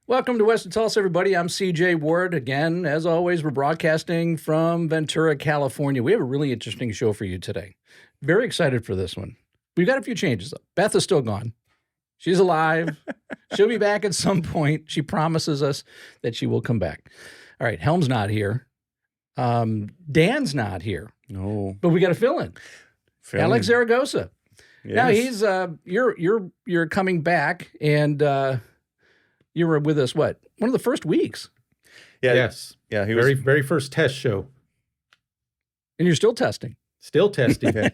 Welcome to West of Tulsa, everybody. I'm CJ Ward. Again, as always, we're broadcasting from Ventura, California. We have a really interesting show for you today. Very excited for this one. We've got a few changes, though. Beth is still gone. She's alive. She'll be back at some point. She promises us that she will come back. All right, Helm's not here. Dan's not here. No. But we got to fill in. Alex Zaragoza. Yes. Now he's you're coming back, and you were with us, what, one of the first weeks? Yeah. Yes. Yeah. He Very first test show. And you're still testing. Still testing.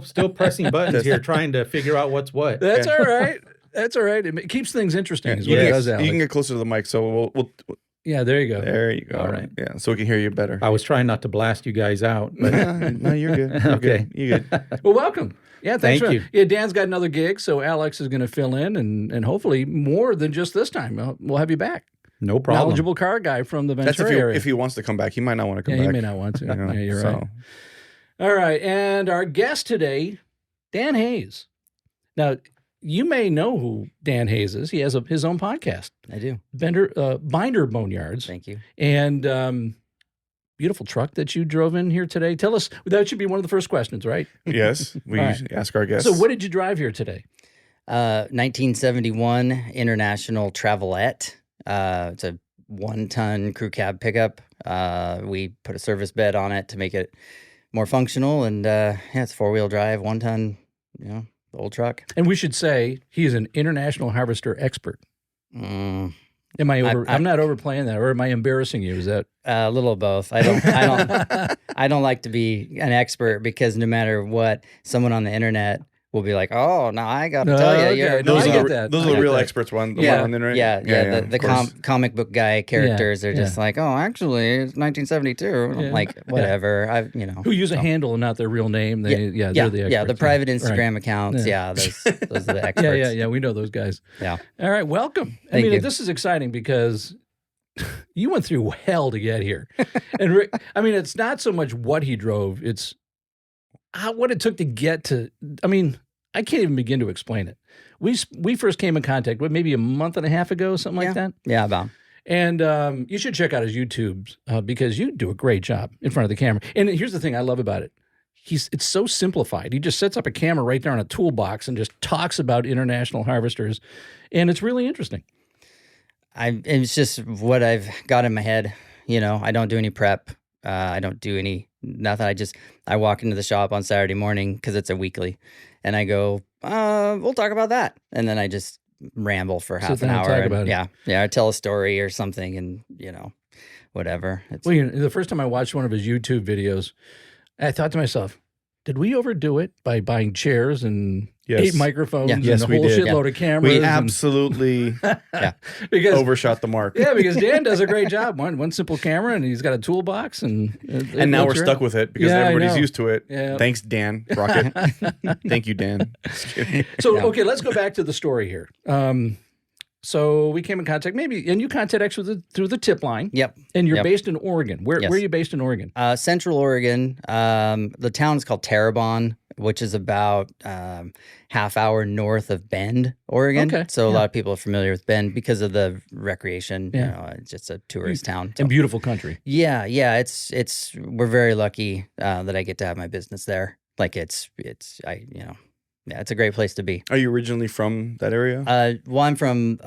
Still pressing buttons here, trying to figure out what's what. That's all right. That's all right. It keeps things interesting. Is what it does, Alex. You can get closer to the mic, so we'll yeah, there you go. there you go. All right. Yeah, so we can hear you better. I was trying not to blast you guys out. But No, you're good. You're Okay. good. You're good. Well, welcome. Yeah, thanks. Thank you. Yeah, Dan's got another gig, so Alex is going to fill in, and hopefully more than just this time. We'll have you back. no problem. Knowledgeable car guy from the That's Ventura area. if he wants to come back. He might not want to come Yeah, back. he may not want to. You know, Yeah, you're so. right. All right, and our guest today, Dan Hayes. Now, you may know who Dan Hayes is. He has his own podcast, I do. Binder Boneyards. Thank you. And beautiful truck that you drove in here today. Tell us, that should be one of the first questions, right? Yes, we All right. ask our guests. So what did you drive here today? 1971 International Travelette. It's a 1-ton crew cab pickup. We put a service bed on it to make it more functional. And yeah, it's 4-wheel drive, 1-ton, the old truck. And we should say he's an international harvester expert. Mm, Am I'm not overplaying that, or am I embarrassing you? Is that a little of both. I don't like to be an expert because no matter what, someone on the internet will be like, "Oh, no, I got to tell you, okay. you're No, those I are get the, that. those I are the get real that. experts one Yeah, on the internet. yeah. The of course. comic book guy characters are just yeah. like, oh, actually, it's 1972. Yeah. I'm like, whatever. who use a handle and not their real name? They're the experts. Yeah, the private Right. Instagram accounts. Yeah. Yeah, those are the experts. Yeah. We know those guys. Yeah. All right, welcome. Thank you. This is exciting because you went through hell to get here. And Rick, it's not so much what he drove; it's what it took to get to. I can't even begin to explain it. We first came in contact with maybe a month and a half ago, something like that. Yeah, about. And you should check out his YouTube because you do a great job in front of the camera. And here's the thing I love about it. It's so simplified. He just sets up a camera right there on a toolbox and just talks about international harvesters. And it's really interesting. It's just what I've got in my head. I don't do any prep. I don't do nothing. I walk into the shop on Saturday morning because it's a weekly, and I go, we'll talk about that. And then I just ramble for half Sit an down and hour. talk about it. Yeah. I tell a story or something, and whatever. Well, the first time I watched one of his YouTube videos, I thought to myself, did we overdo it by buying chairs and 8 microphones Yeah. and Yes, a we whole did. shitload of cameras? We and- absolutely because overshot the mark. Yeah, because Dan does a great job. One simple camera, and he's got a toolbox, and And now we're stuck with it because Yeah, I everybody's know. used to it. Yeah. Thanks, Dan Rocket. Thank you, Dan. Just kidding. So, okay, let's go back to the story here. So we came in contact, and you contact actually through the tip line. Yep. And you're Yep. based in Oregon. Where Yes. are you based in Oregon? Central Oregon. The town is called Terrebonne, which is about half hour north of Bend, Oregon. Okay, So a yeah. lot of people are familiar with Bend because of the recreation. Yeah. It's just a tourist town. So. And beautiful country. Yeah. We're very lucky that I get to have my business there. Like it's a great place to be. Are you originally from that area? Well, I'm from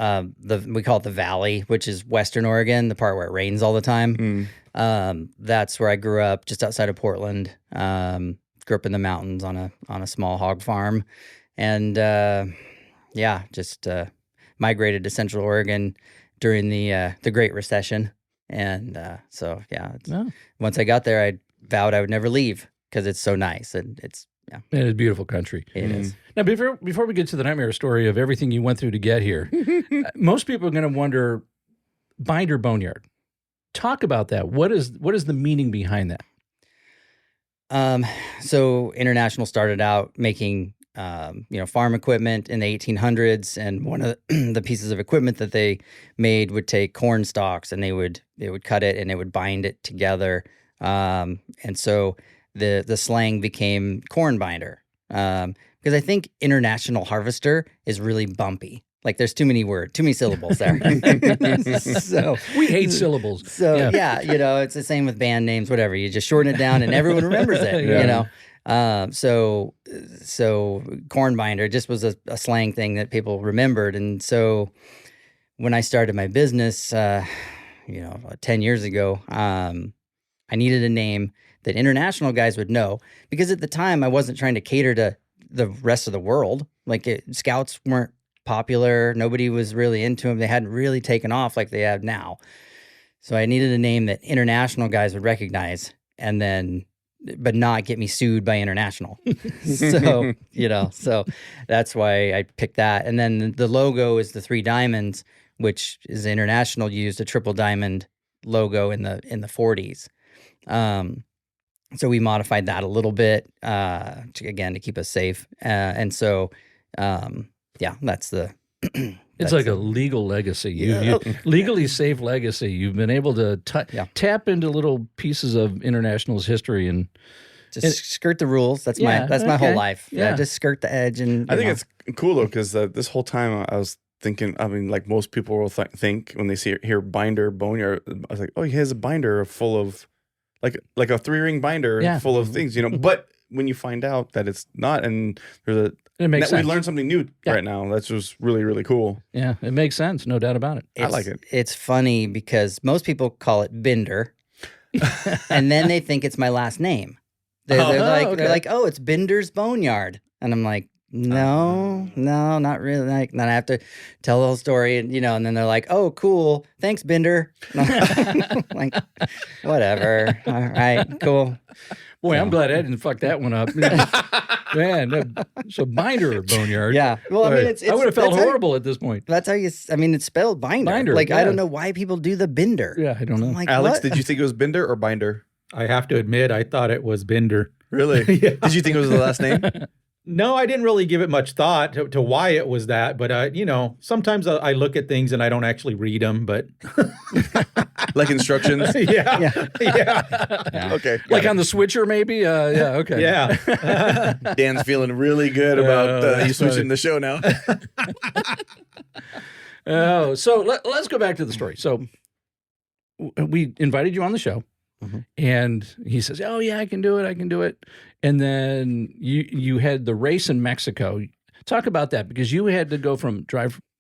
we call it the Valley, which is Western Oregon, the part where it rains all the time. That's where I grew up, just outside of Portland. Grew up in the mountains on a small hog farm, and just migrated to Central Oregon during the Great Recession, and once I got there, I vowed I would never leave because it's so nice and it's. Yeah, It is beautiful country. it is. Now, before we get to the nightmare story of everything you went through to get here, most people are going to wonder, Binder Boneyard. Talk about that. What is the meaning behind that? So International started out making, farm equipment in the 1800s, and one of the pieces of equipment that they made would take corn stalks, and they would cut it and they would bind it together. And so the slang became corn binder. Because I think international harvester is really bumpy. Like there's too many syllables there. So We hate syllables. So yeah, it's the same with band names, whatever. You just shorten it down and everyone remembers it, So corn binder just was a slang thing that people remembered. And so when I started my business, 10 years ago, I needed a name that international guys would know, because at the time I wasn't trying to cater to the rest of the world. Like scouts weren't popular. Nobody was really into them. They hadn't really taken off like they have now. So I needed a name that international guys would recognize, but not get me sued by international. So that's why I picked that. And then the logo is the 3 diamonds, which is international used a triple diamond logo in the 40s. So we modified that a little bit, again, to keep us safe. That's the. It's like a legal legacy. You legally safe legacy. You've been able to tap into little pieces of international's history and just skirt the rules. That's my whole life. Yeah, just skirt the edge. And I think it's cool though, because this whole time I was thinking. I mean, like most people will think when they hear Binder Boneyard, I was like, oh, he has a binder full of like a 3-ring binder full of things, But when you find out that it's not, and there's it makes sense. We learned something new right now. That's just really, really cool. Yeah, it makes sense. No doubt about it. I like it. It's funny because most people call it Binder, and then they think it's my last name. They're like, oh, it's Binder's Boneyard, and I'm like, no, not really. Like, then I have to tell the whole story, and and then they're like, oh, cool, thanks, Binder. Like, whatever. All right, cool. Boy, I'm glad I didn't fuck that one up. Man, so Binder Boneyard. Yeah. Well, I mean, it's I would have felt horrible at this point. That's how it's spelled Binder. Binder. Like, I don't know why people do the Binder. Yeah, I don't know. Like, Alex, what? did you think it was Binder or Binder? I have to admit, I thought it was Binder. Really? Yeah. Did you think it was the last name? No, I didn't really give it much thought to why it was that. But, sometimes I look at things and I don't actually read them. But Like instructions? Yeah. Okay. Like on the switcher, maybe? Okay. Yeah. Dan's feeling really good about you switching the show now. So let's go back to the story. So we invited you on the show. Mm-hmm. And he says, oh, yeah, I can do it. And then you had the race in Mexico. Talk about that, because you had to go from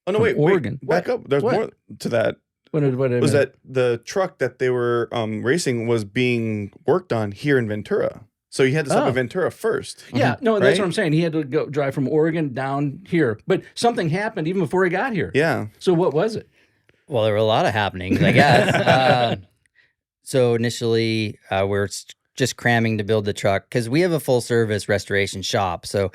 Oregon. Back up. There's more to that. Was that the truck that they were racing was being worked on here in Ventura? So you had to stop at Ventura first. Yeah, no, that's what I'm saying. He had to go drive from Oregon down here. But something happened even before he got here. Yeah. So what was it? Well, there were a lot of happenings, I guess. So initially, we're just cramming to build the truck because we have a full-service restoration shop. So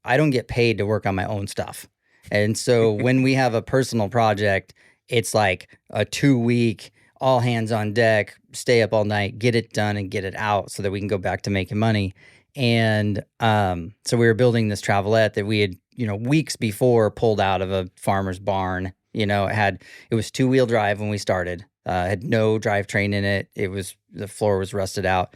I don't get paid to work on my own stuff. And so when we have a personal project, it's like a 2-week, all hands on deck, stay up all night, get it done and get it out so that we can go back to making money. And so we were building this travelette that we had, weeks before pulled out of a farmer's barn. It was 2-wheel drive when we started. Had no drivetrain in it. The floor was rusted out.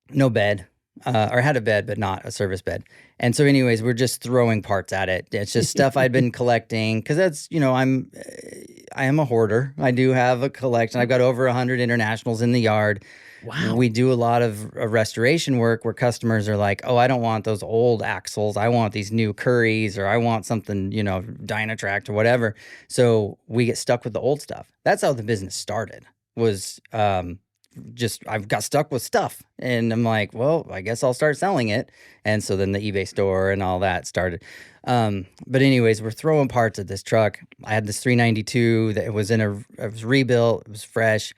No bed, or had a bed, but not a service bed. And so anyways, we're just throwing parts at it. It's just stuff I'd been collecting, because that's, I am a hoarder. I do have a collection. I've got over 100 internationals in the yard. Wow. We do a lot of restoration work where customers are like, oh, I don't want those old axles. I want these new Curries, or I want something, Dynatract or whatever. So we get stuck with the old stuff. That's how the business started, was I've got stuck with stuff. And I'm like, well, I guess I'll start selling it. And so then the eBay store and all that started. But anyways, we're throwing parts at this truck. I had this 392 that was it was rebuilt. It was fresh,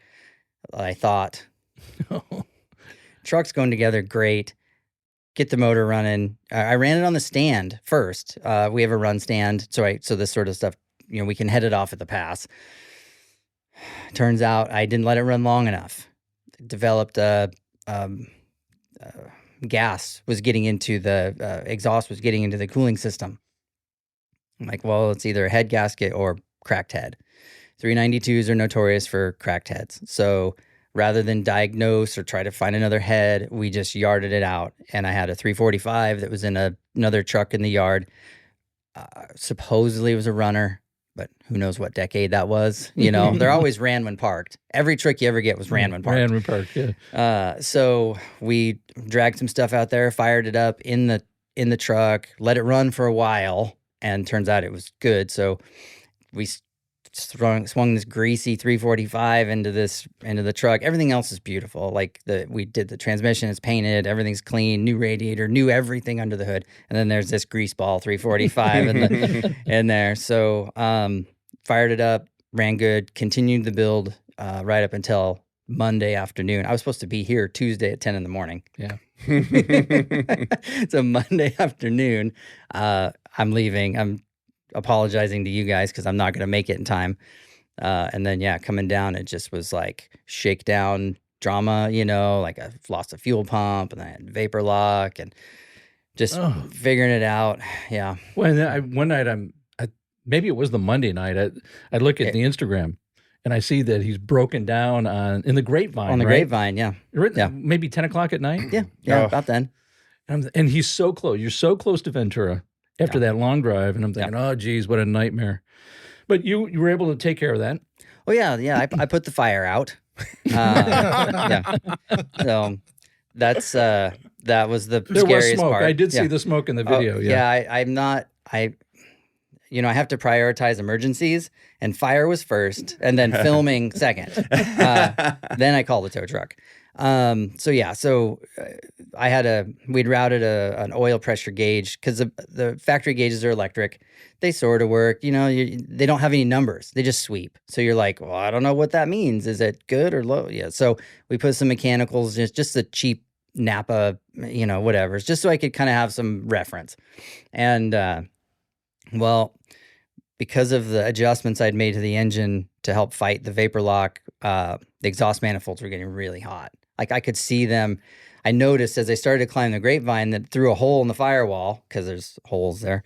I thought. Truck's going together great. Get the motor running. I ran it on the stand first. We have a run stand, so this sort of stuff, we can head it off at the pass. Turns out I didn't let it run long enough. Developed gas was getting into the exhaust was getting into the cooling system. I'm like, well, it's either a head gasket or cracked head. 392s are notorious for cracked heads, so rather than diagnose or try to find another head, we just yarded it out. And I had a 345 that was in another truck in the yard. Supposedly it was a runner, but who knows what decade that was. You know, they're always ran when parked. Every truck you ever get was ran when parked. Ran when parked, yeah. So we dragged some stuff out there, fired it up in the truck, let it run for a while, and turns out it was good. So we swung this greasy 345 into the truck. Everything else is beautiful. Like we did the transmission, it's painted, everything's clean, new radiator, new everything under the hood. And then there's this grease ball 345 in there. So fired it up, ran good, continued the build right up until Monday afternoon. I was supposed to be here Tuesday at 10 in the morning. Yeah. So Monday afternoon, I'm leaving. I'm apologizing to you guys because I'm not going to make it in time. And then, coming down, it just was like shakedown drama, you know, like I lost a fuel pump and I had vapor lock and just figuring it out. Yeah. Well, one night maybe it was the Monday night. I look at the Instagram and I see that he's broken down in the Grapevine. On the right? Grapevine, yeah. Maybe 10 o'clock at night? Yeah, about then. And he's so close. You're so close to Ventura after that long drive. And I'm thinking, oh, geez, what a nightmare. But you were able to take care of that. Oh, yeah. I put the fire out. So that's that was the There scariest was smoke. part. I did see the smoke in the video. I'm not. I have to prioritize emergencies, and fire was first, and then filming second. Then I call the tow truck. We'd routed an oil pressure gauge because the factory gauges are electric. They sort of work, you know, they don't have any numbers. They just sweep. So you're like, well, I don't know what that means. Is it good or low? Yeah. So we put some mechanicals, just the cheap Napa, you know, whatever, just so I could kind of have some reference. And, because of the adjustments I'd made to the engine to help fight the vapor lock, the exhaust manifolds were getting really hot. Like I could see them. I noticed as I started to climb the Grapevine that through a hole in the firewall, because there's holes there,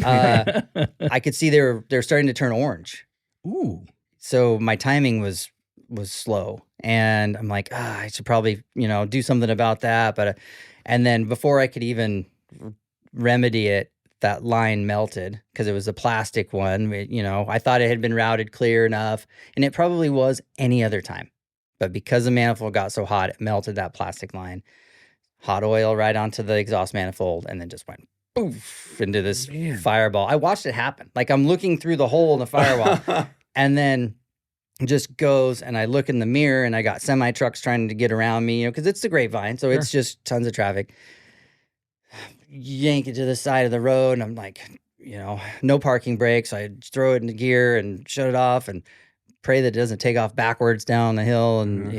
I could see they're starting to turn orange. Ooh. So my timing was slow, and I'm like, I should probably do something about that. But and then before I could even remedy it, that line melted because it was a plastic one. I thought it had been routed clear enough, and it probably was any other time. But because the manifold got so hot, it melted that plastic line. Hot oil right onto the exhaust manifold, and then just went poof into this fireball. I watched it happen. Like I'm looking through the hole in the firewall, and then it just goes, and I look in the mirror, and I got semi trucks trying to get around me, because it's the Grapevine, so it's just tons of traffic. Yank it to the side of the road, and I'm like, no parking brakes. I throw it into gear and shut it off, and pray that it doesn't take off backwards down the hill. And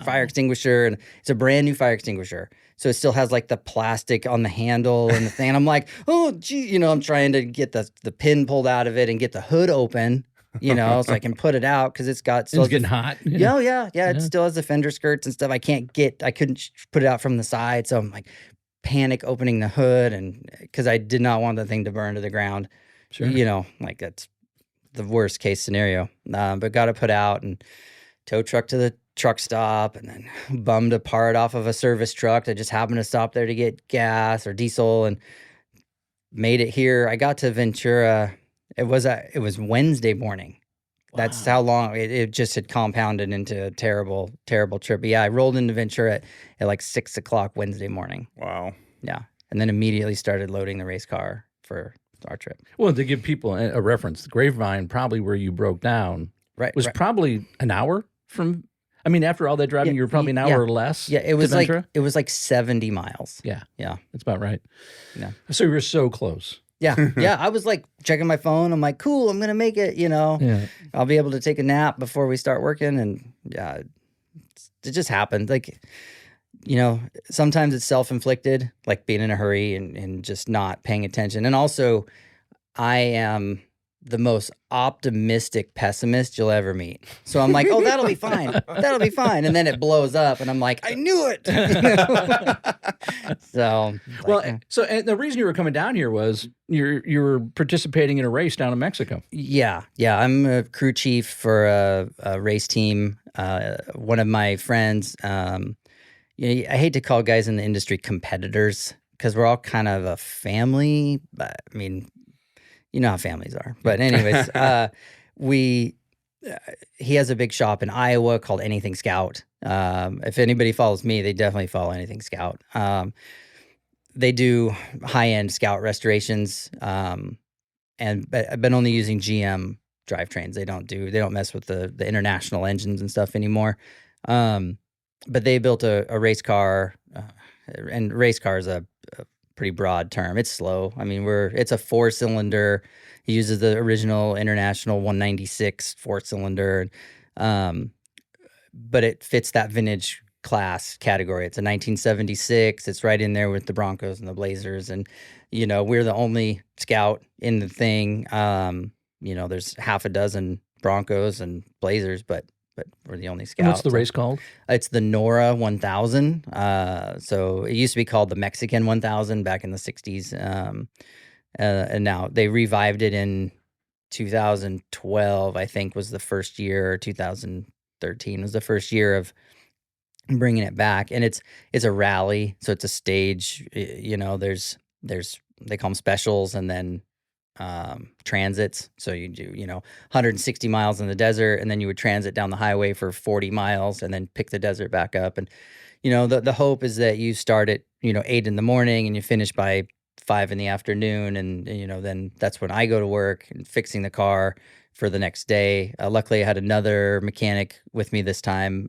fire extinguisher, and it's a brand new fire extinguisher, so it still has like the plastic on the handle and the thing. And I'm like, oh gee, I'm trying to get the pin pulled out of it and get the hood open, so I can put it out because it's getting hot. Yeah. It still has the fender skirts and stuff. I couldn't put it out from the side, so I'm like panic opening the hood, and because I did not want the thing to burn to the ground. Sure. Like that's the worst case scenario. But got it put out and tow truck to the truck stop, and then bummed a part off of a service truck that just happened to stop there to get gas or diesel, and made it here. I got to Ventura. It was Wednesday morning. Wow. That's how long it just had compounded into a terrible, terrible trip. But I rolled into Ventura at like 6 o'clock Wednesday morning. Wow. Yeah. And then immediately started loading the race car for our trip. Well, to give people a reference, the Grapevine, probably where you broke down, was probably an hour from. I mean, after all that driving, you were probably an hour or less. Yeah, it was like 70 miles. Yeah, yeah, that's about right. Yeah, so you were so close. Yeah, yeah. I was like checking my phone. I'm like, cool, I'm gonna make it. Yeah. I'll be able to take a nap before we start working, and it just happened. Like, sometimes it's self-inflicted, like being in a hurry and just not paying attention. And also, I am the most optimistic pessimist you'll ever meet. So I'm like, oh, that'll be fine. That'll be fine. And then it blows up, and I'm like, I knew it. So and the reason you were coming down here was you were participating in a race down in Mexico. Yeah. I'm a crew chief for a race team. One of my friends, I hate to call guys in the industry competitors, because we're all kind of a family. But I mean, you know how families are. But anyways, he has a big shop in Iowa called Anything Scout. If anybody follows me, they definitely follow Anything Scout. They do high-end Scout restorations, and I've been only using GM drivetrains. They don't mess with the international engines and stuff anymore. But they built a race car, and race car is a pretty broad term. It's slow. I mean, it's a 4-cylinder. He uses the original International 196 4-cylinder, but it fits that vintage class category. It's a 1976. It's right in there with the Broncos and the Blazers, and we're the only Scout in the thing. There's half a dozen Broncos and Blazers, but we're the only Scout. And what's the race called? It's the NORRA 1000. So it used to be called the Mexican 1000 back in the 60s. And now they revived it in 2012, I think was the first year, or 2013 was the first year of bringing it back. And it's a rally. So it's a stage, there's they call them specials, and then transits. So you do 160 miles in the desert, and then you would transit down the highway for 40 miles and then pick the desert back up. And the hope is that you start at 8 in the morning and you finish by 5 in the afternoon, and then that's when I go to work and fixing the car for the next day. Luckily I had another mechanic with me this time.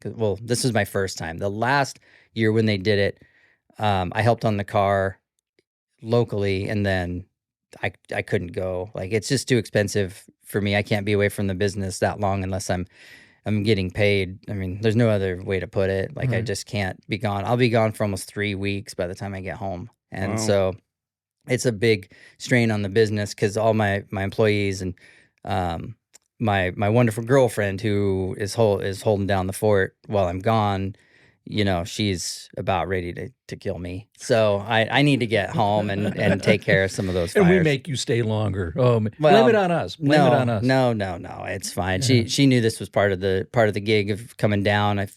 This was my first time. The last year when they did it, I helped on the car locally, and then I couldn't go. Like, it's just too expensive for me. I can't be away from the business that long unless I'm getting paid. I mean, there's no other way to put it. Like, I just can't be gone. I'll be gone for almost 3 weeks by the time I get home. And so it's a big strain on the business, because all my employees and my wonderful girlfriend, who is holding down the fort while I'm gone, she's about ready to kill me. So I need to get home and take care of some of those fires. And we make you stay longer. Oh, blame it on us. Blame it on us. No, it's fine. She knew this was part of the gig of coming down.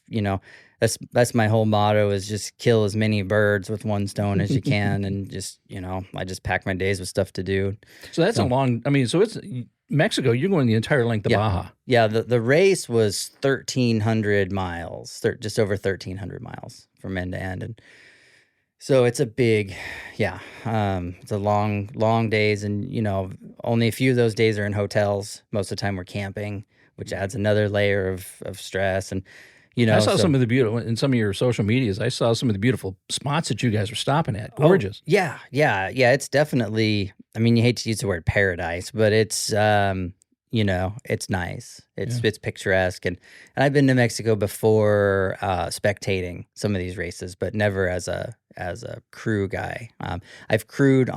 That's my whole motto, is just kill as many birds with one stone as you can. And just, I just pack my days with stuff to do. So that's a long, so it's Mexico, you're going the entire length of Baja. Yeah, the race was 1,300 miles, just over 1,300 miles from end to end. And so it's a big, it's a long days. And, only a few of those days are in hotels. Most of the time we're camping, which adds another layer of stress. And, I saw some of the beautiful, in some of your social medias, I saw some of the beautiful spots that you guys are stopping at. Gorgeous. Oh, yeah. It's definitely, you hate to use the word paradise, but it's, it's nice. It's picturesque. And I've been to Mexico before, spectating some of these races, but never as a crew guy. I've crewed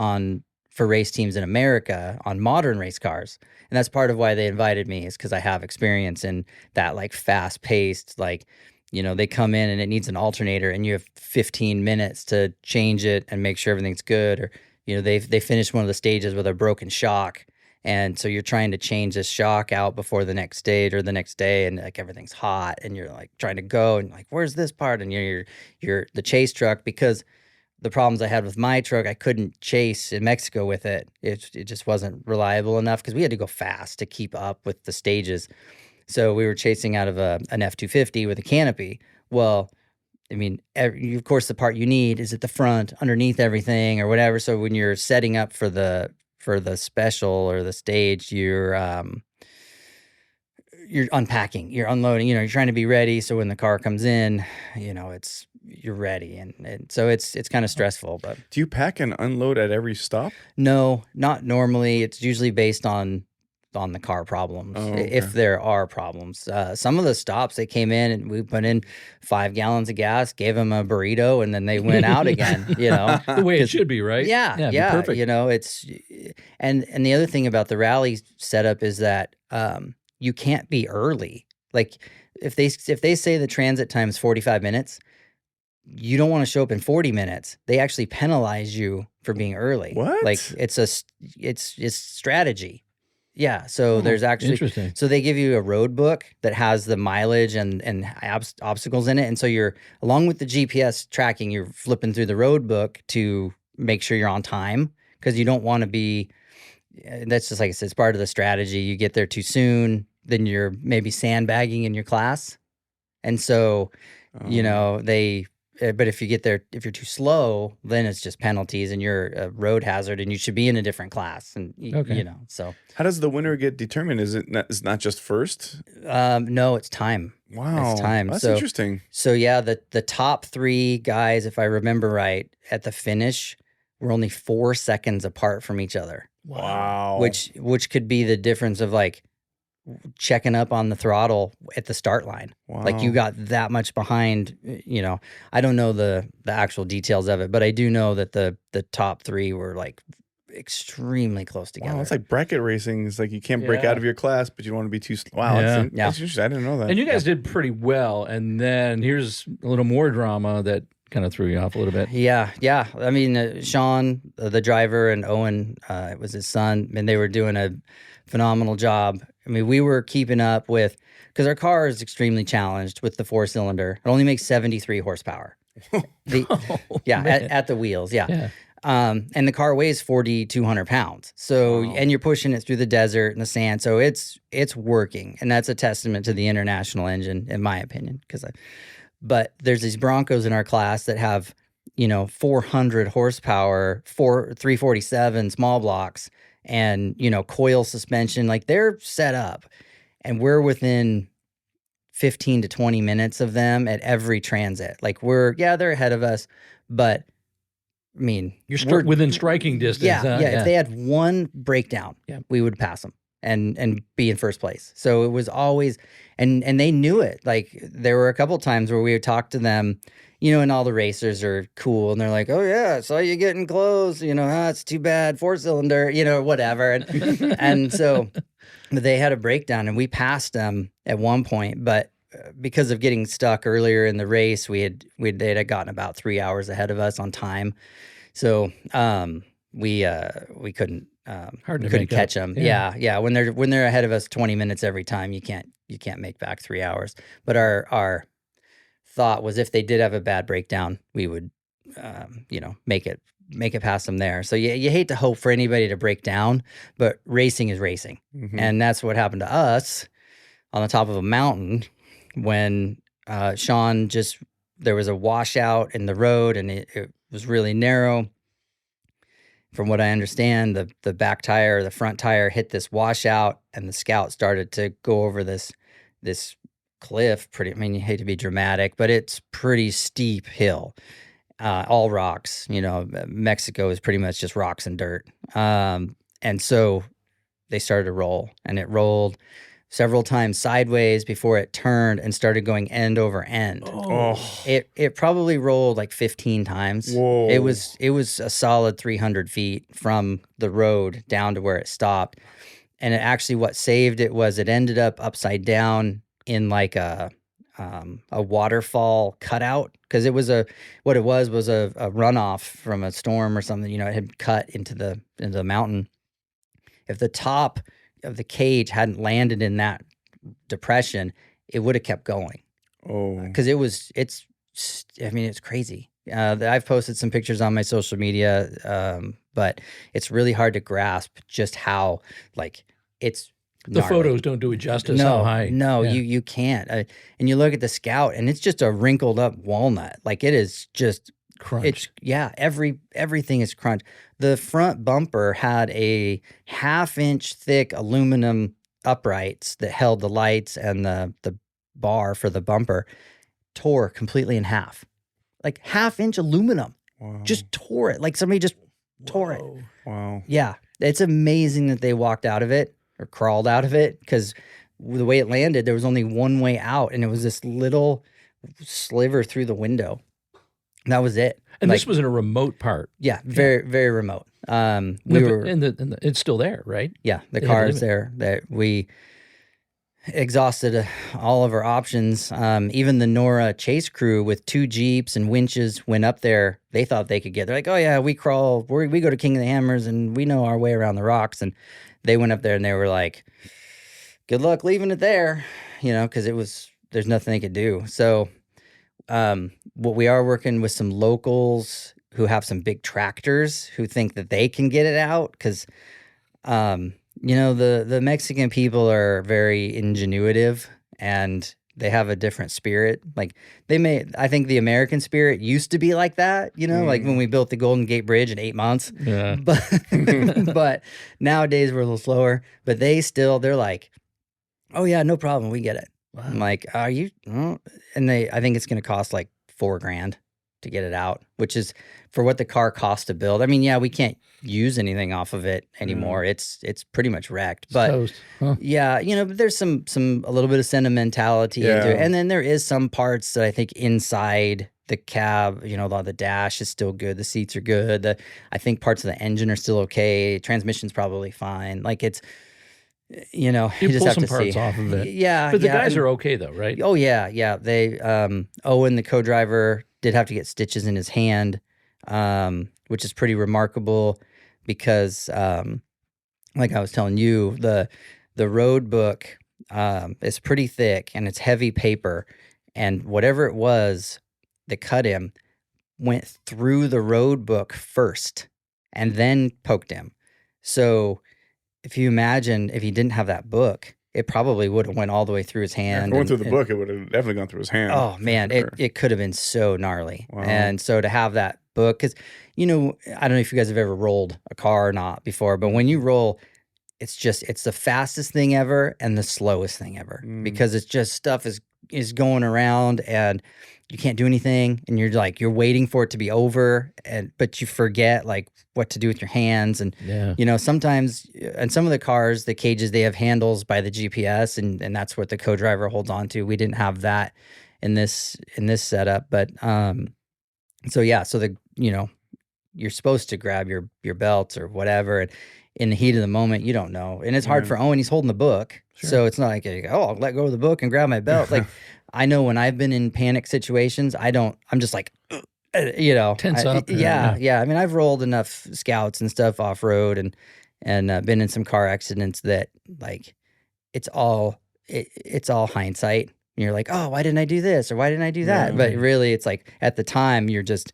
for race teams in America on modern race cars. And that's part of why they invited me, is because I have experience in that, like, fast paced, like, they come in and it needs an alternator and you have 15 minutes to change it and make sure everything's good. Or, they finish one of the stages with a broken shock. And so you're trying to change this shock out before the next stage or the next day, and like everything's hot and you're like trying to go and like, where's this part? And you're the chase truck, because the problems I had with my truck, I couldn't chase in Mexico with it. It just wasn't reliable enough, because we had to go fast to keep up with the stages. So we were chasing out of an F-250 with a canopy. Well, of course, the part you need is at the front, underneath everything or whatever. So when you're setting up for the special or the stage, you're unpacking, you're unloading, you're trying to be ready. So when the car comes in, you're ready. And so it's kind of stressful. But do you pack and unload at every stop? No, not normally. It's usually based on the car problems, if there are problems. Some of the stops, they came in and we put in 5 gallons of gas, gave them a burrito, and then they went out again, The way it should be, right? Yeah. Perfect. It's, and the other thing about the rally setup is that you can't be early. Like, if they say the transit time is 45 minutes, you don't want to show up in 40 minutes. They actually penalize you for being early. What? Like, it's strategy. Yeah. So there's actually, interesting. so they give you a road book that has the mileage and obstacles in it. And so you're, along with the GPS tracking, you're flipping through the road book to make sure you're on time, because you don't want to be, that's just like I said, it's part of the strategy. You get there too soon, then you're maybe sandbagging in your class. And so, you know, but if you get there, if you're too slow, then it's just penalties and you're a road hazard and you should be in a different class. And, you know, so. How does the winner get determined? Is it's not just first? No, it's time. Wow. It's time. That's so interesting. So yeah, the top 3 guys, if I remember right, at the finish, were only 4 seconds apart from each other. Wow. Which could be the difference of like checking up on the throttle at the start line. Wow. Like you got that much behind, you know. I don't know the actual details of it, but I do know that the top 3 were like extremely close together. Wow, it's like bracket racing. It's like you can't break out of your class, but you don't want to be too wow. Yeah. That's interesting. I didn't know that. And you guys did pretty well. And then here's a little more drama that kind of threw you off a little bit. Yeah. I mean, Sean, the driver, and Owen, it was his son, and they were doing a phenomenal job. I mean, we were keeping up with, because our car is extremely challenged with the 4-cylinder. It only makes 73 horsepower. At the wheels, yeah. And the car weighs 4,200 pounds. So, and you're pushing it through the desert and the sand. So it's working, and that's a testament to the International engine, in my opinion. But there's these Broncos in our class that have, you know, 400 horsepower, 347 small blocks, and, you know, coil suspension. Like, they're set up, and we're within 15 to 20 minutes of them at every transit. Like, they're ahead of us, but I mean, you're within striking distance. Yeah. If they had one breakdown, we would pass them and be in first place. So it was always, and they knew it. Like, there were a couple times where we would talk to them, you know, and all the racers are cool, and they're like, "Oh yeah, I saw you getting close. You know, it's too bad, 4-cylinder, you know, whatever." And so they had a breakdown, and we passed them at one point, but because of getting stuck earlier in the race, they had gotten about 3 hours ahead of us on time. So we couldn't catch them. Yeah. When they're ahead of us 20 minutes every time, you can't make back 3 hours. But our thought was, if they did have a bad breakdown, we would you know, make it past them there. So you hate to hope for anybody to break down, but racing is racing. Mm-hmm. And that's what happened to us on the top of a mountain when Sean there was a washout in the road, and it was really narrow. From what I understand, the back tire or the front tire hit this washout, and the Scout started to go over this cliff. I mean, you hate to be dramatic, but it's pretty steep hill. All rocks. You know, Mexico is pretty much just rocks and dirt. And so they started to roll, and it rolled several times sideways before it turned and started going end over end. It probably rolled like 15 times. Whoa. It was a solid 300 feet from the road down to where it stopped. And what saved it was it ended up upside down in like a waterfall cutout, because it was a runoff from a storm or something. You know, it had cut into the mountain. If the top of the cage hadn't landed in that depression, it would have kept going. Because it's crazy. I've posted some pictures on my social media, but it's really hard to grasp just how, like, it's the gnarly. photos don't do it justice. How high? No, you can't. And you look at the Scout, and it's just a wrinkled up walnut. Like, it is just crunch. Everything is crunch. The front bumper had a 1/2-inch thick aluminum uprights that held the lights, and the bar for the bumper tore completely in half. Like, 1/2-inch aluminum. Wow. Just tore it. Like, somebody just tore it. Wow. Yeah. It's amazing that they walked out of it or crawled out of it, because the way it landed, there was only one way out, and it was this little sliver through the window. That was it. And this was in a remote part. Yeah, very, very remote. It's still there, right? Yeah, the car is there. That exhausted all of our options. Even the NORRA chase crew with 2 Jeeps and winches went up there. They thought they could get. They're like, oh yeah, we crawl. We go to King of the Hammers and we know our way around the rocks. And they went up there and they were like, good luck leaving it there, because there's nothing they could do. So, what we are working with some locals who have some big tractors who think that they can get it out because, the Mexican people are very ingenuitive and they have a different spirit. Like I think the American spirit used to be like that, like when we built the Golden Gate Bridge in 8 months. Yeah. But nowadays we're a little slower. But they're like, oh yeah, no problem, we get it. Wow. I'm like, are you? Oh. And I think it's going to cost like $4,000 to get it out, which is for what the car costs to build. I mean, yeah, we can't use anything off of it anymore. It's pretty much wrecked. But yeah, but there's a little bit of sentimentality into it. And then there is some parts that I think inside the cab, the dash is still good. The seats are good. I think parts of the engine are still okay. Transmission's probably fine. Like it's, you just pull have some to parts see. off of it. Yeah. But the guys are okay though, right? Oh yeah. Yeah. They, Owen, the co-driver, did have to get stitches in his hand, which is pretty remarkable because, like I was telling you, the road book is pretty thick and it's heavy paper, and whatever it was that cut him went through the road book first and then poked him. So if you imagine if he didn't have that book, it probably would have went all the way through his hand. Going through the book, it would have definitely gone through his hand. Oh man, it could have been so gnarly. Wow. And so to have that book, because I don't know if you guys have ever rolled a car or not before, but when you roll, it's the fastest thing ever and the slowest thing ever because it's just stuff is going around and you can't do anything, and you're waiting for it to be over, but you forget like what to do with your hands, and sometimes and some of the cars, the cages, they have handles by the GPS, and that's what the co-driver holds on to. We didn't have that in this setup, but so you're supposed to grab your belts or whatever, and in the heat of the moment you don't know, and it's hard for Owen. He's holding the book, so it's not like I'll let go of the book and grab my belt. Like I know when I've been in panic situations, I'm just like, tense up. Yeah. I mean, I've rolled enough scouts and stuff off road and been in some car accidents that like it's all hindsight. And you're like, oh, why didn't I do this or why didn't I do that? But really, it's like at the time you're just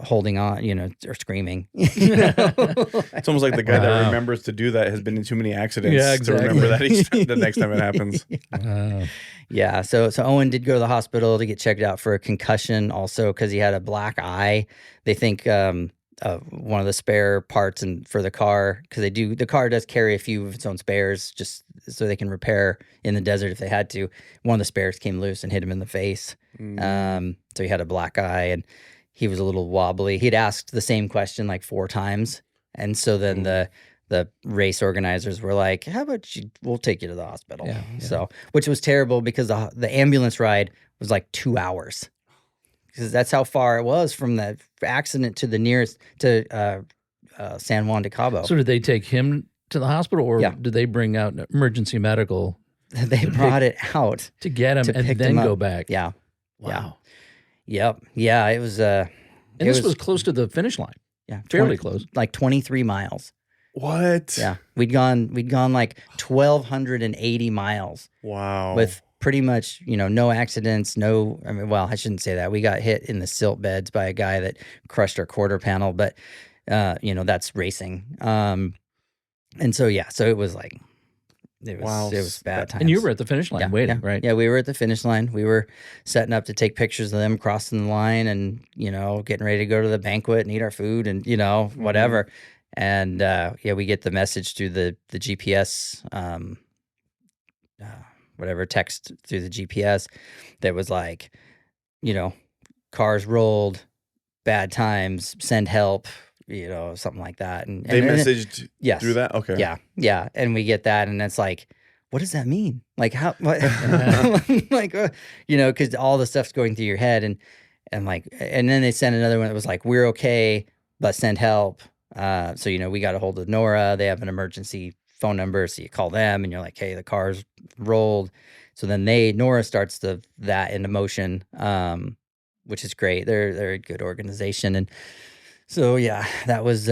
holding on, or screaming. It's almost like the guy that remembers to do that has been in too many accidents to remember that the next time it happens. Yeah. So Owen did go to the hospital to get checked out for a concussion also because he had a black eye. They think one of the spare parts for the car, because the car does carry a few of its own spares just so they can repair in the desert if they had to. One of the spares came loose and hit him in the face. So he had a black eye and he was a little wobbly. He'd asked the same question like 4 times. And so then the race organizers were like, how about we'll take you to the hospital. Yeah. So, which was terrible because the ambulance ride was like 2 hours. Because that's how far it was from the accident to the nearest, to San Juan de Cabo. So did they take him to the hospital, or did they bring out emergency medical? They brought it out. To get him and then go back. Yeah. Wow. Yep. Yeah, it was... and this was close to the finish line. Yeah. Fairly close. Like 23 miles. What? Yeah. We'd gone like 1,280 miles. Wow. With pretty much, no accidents, I shouldn't say that. We got hit in the silt beds by a guy that crushed our quarter panel, but, that's racing. And so, so it was like, it was bad times. And you were at the finish line waiting, right? Yeah, we were at the finish line. We were setting up to take pictures of them crossing the line and, getting ready to go to the banquet and eat our food and, whatever. And, we get the message through the GPS, text through the GPS that was like, cars rolled, bad times, send help, something like that. And they messaged through that? Okay. Yeah. And we get that, and it's like, what does that mean? Like how, what? Like, because all the stuff's going through your head, and then they sent another one that was like, we're okay, but send help. So we got a hold of NORRA. They have an emergency phone number. So you call them and you're like, hey, the car's rolled. So then NORRA starts that into motion, which is great. They're a good organization. And so, yeah, that was,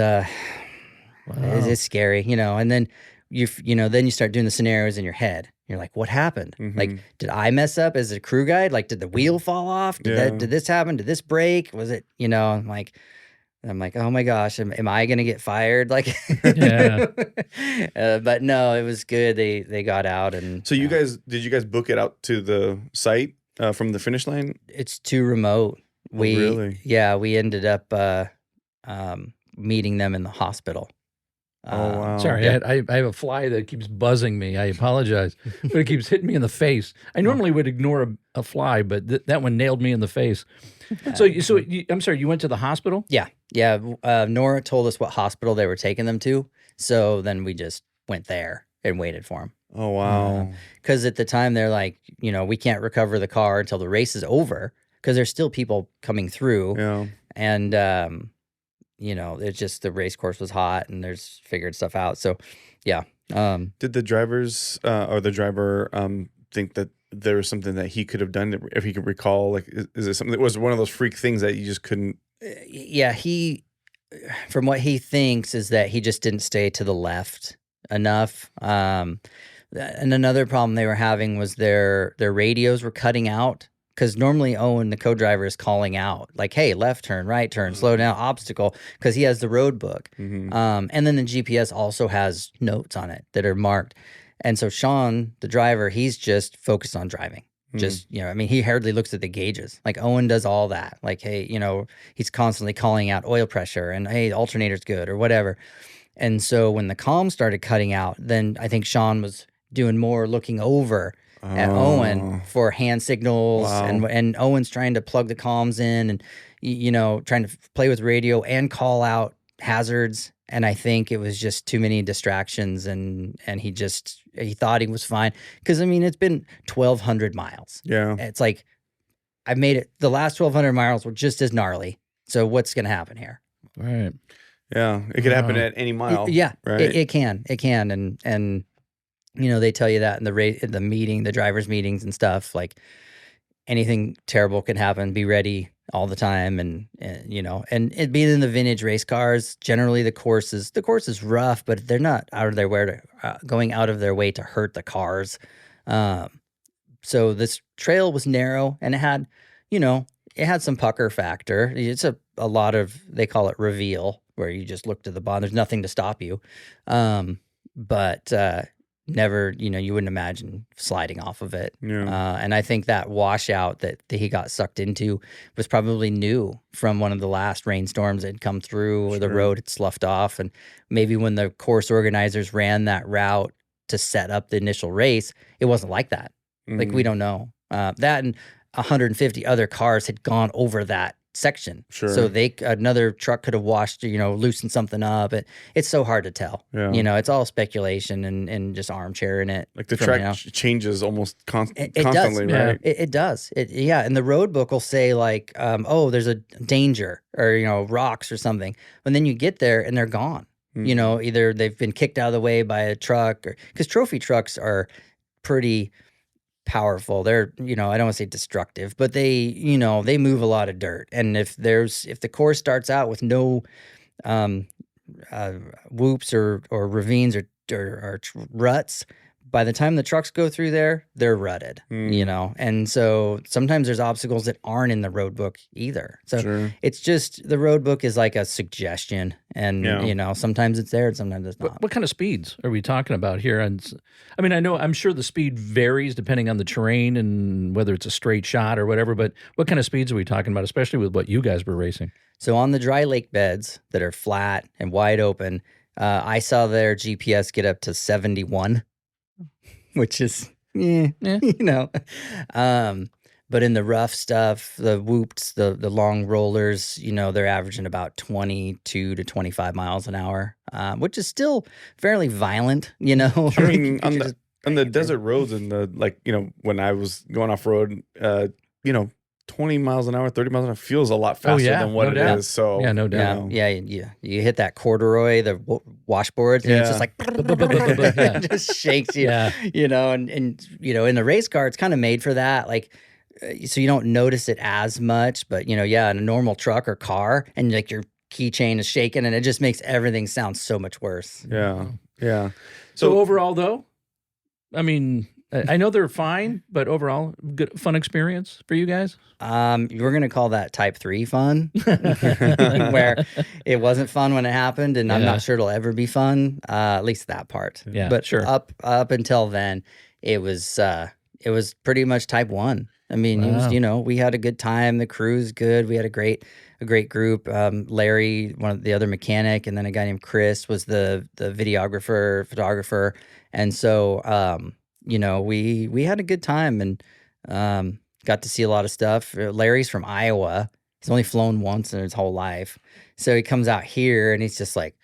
it's scary, and then then you start doing the scenarios in your head. You're like, what happened? Like, did I mess up as a crew guide? Like, did the wheel fall off? Did this happen? Did this break? Was it, I'm like, oh my gosh, am I going to get fired? Like, Yeah. But no, it was good. They got out. And so did you guys book it out to the site from the finish line? It's too remote. Really? Yeah, we ended up meeting them in the hospital. Oh, wow. Sorry, I have a fly that keeps buzzing me. I apologize, but it keeps hitting me in the face. I normally would ignore a fly, but that one nailed me in the face. So I'm sorry, you went to the hospital? Yeah. NORRA told us what hospital they were taking them to, so then we just went there and waited for them. Oh, wow. Because at the time they're like, we can't recover the car until the race is over, because there's still people coming through. Yeah. And it's just the race course was hot and there's figured stuff out. So, yeah. Did the drivers or the driver think that there was something that he could have done if he could recall? Like, is it something that was one of those freak things that you just couldn't? Yeah, from what he thinks is that he just didn't stay to the left enough. And another problem they were having was their radios were cutting out. Because normally Owen, the co-driver, is calling out like, hey, left turn, right turn, slow down, obstacle, because he has the road book. And then the GPS also has notes on it that are marked. And so Sean, the driver, he's just focused on driving. Just, he hardly looks at the gauges. Like Owen does all that. Like, hey, he's constantly calling out oil pressure and, hey, the alternator's good or whatever. And so when the comms started cutting out, then I think Sean was doing more looking over at Owen for hand signals. Wow. And Owen's trying to plug the comms in and, trying to play with radio and call out hazards. And I think it was just too many distractions and he thought he was fine. Cause it's been 1,200 miles. Yeah. It's like, I made it, the last 1,200 miles were just as gnarly. So what's going to happen here? Right. Yeah. It could happen at any mile. Right. It can. And, they tell you that in the meeting, the drivers' meetings and stuff. Like anything terrible can happen. Be ready all the time, and it being in the vintage race cars. Generally, the course is rough, but they're not going out of their way to hurt the cars. So this trail was narrow, and it had some pucker factor. It's a lot of, they call it reveal, where you just look to the bottom. There's nothing to stop you, but never, you wouldn't imagine sliding off of it. Yeah. And I think that washout that he got sucked into was probably new from one of the last rainstorms that had come through, or the road had sloughed off. And maybe when the course organizers ran that route to set up the initial race, it wasn't like that. Like, we don't know. That and 150 other cars had gone over that section. Sure. So another truck could have washed, loosened something up. It's so hard to tell. Yeah. It's all speculation and just armchair in it. Like the track changes almost constantly, right? It does. And the road book will say like, there's a danger or, rocks or something. And then you get there and they're gone. Either they've been kicked out of the way by a truck, or because trophy trucks are pretty powerful. They're, I don't want to say destructive, but they move a lot of dirt. And if the course starts out with no whoops or ravines or ruts, by the time the trucks go through there, they're rutted, and so sometimes there's obstacles that aren't in the road book either. So it's just, the road book is like a suggestion, and sometimes it's there and sometimes it's not. What kind of speeds are we talking about here? And I'm sure the speed varies depending on the terrain and whether it's a straight shot or whatever, but what kind of speeds are we talking about, especially with what you guys were racing? So on the dry lake beds that are flat and wide open, I saw their GPS get up to 71. Which is, but in the rough stuff, the whoops, the long rollers, they're averaging about 22 to 25 miles an hour, which is still fairly violent, On the desert roads and when I was going off road, 20 miles an hour, 30 miles an hour feels a lot faster than what it is. So yeah, no doubt. You hit that corduroy, the washboards, and it's just like just shakes you. You know, and you know, in the race car, it's kind of made for that, like. So you don't notice it as much, but you know, in a normal truck or car, and like your keychain is shaking, and it just makes everything sound so much worse. Yeah. So overall, though, I mean, I know they're fine, but overall, good fun experience for you guys. We're gonna call that Type 3 fun, where it wasn't fun when it happened, and I'm not sure it'll ever be fun. At least that part. Yeah, but sure. Up until then, it was pretty much Type 1. I mean, it was, you know, we had a good time. The crew's good. We had a great group. Larry, one of the other mechanic, and then a guy named Chris was the photographer. And so, you know, we had a good time and got to see a lot of stuff. Larry's from Iowa. He's only flown once in his whole life. So he comes out here and he's just like,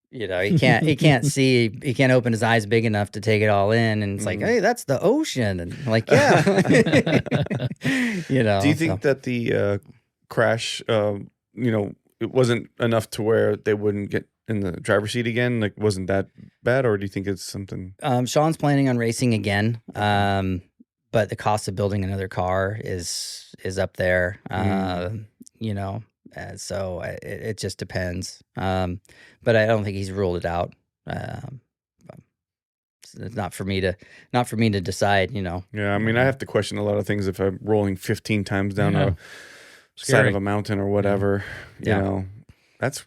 you know, he can't see, he can't open his eyes big enough to take it all in. And it's like, hey, that's the ocean. And I'm like, yeah. You know. Do you think that the crash, you know, it wasn't enough to where they wouldn't get in the driver's seat again? Like, wasn't that bad? Or do you think it's something? Sean's planning on racing again. But the cost of building another car is up there. You know. So it just depends. But I don't think he's ruled it out. It's not for me to decide, you know. Yeah, I mean, I have to question a lot of things if I'm rolling 15 times down a side of a mountain or whatever. You know, that's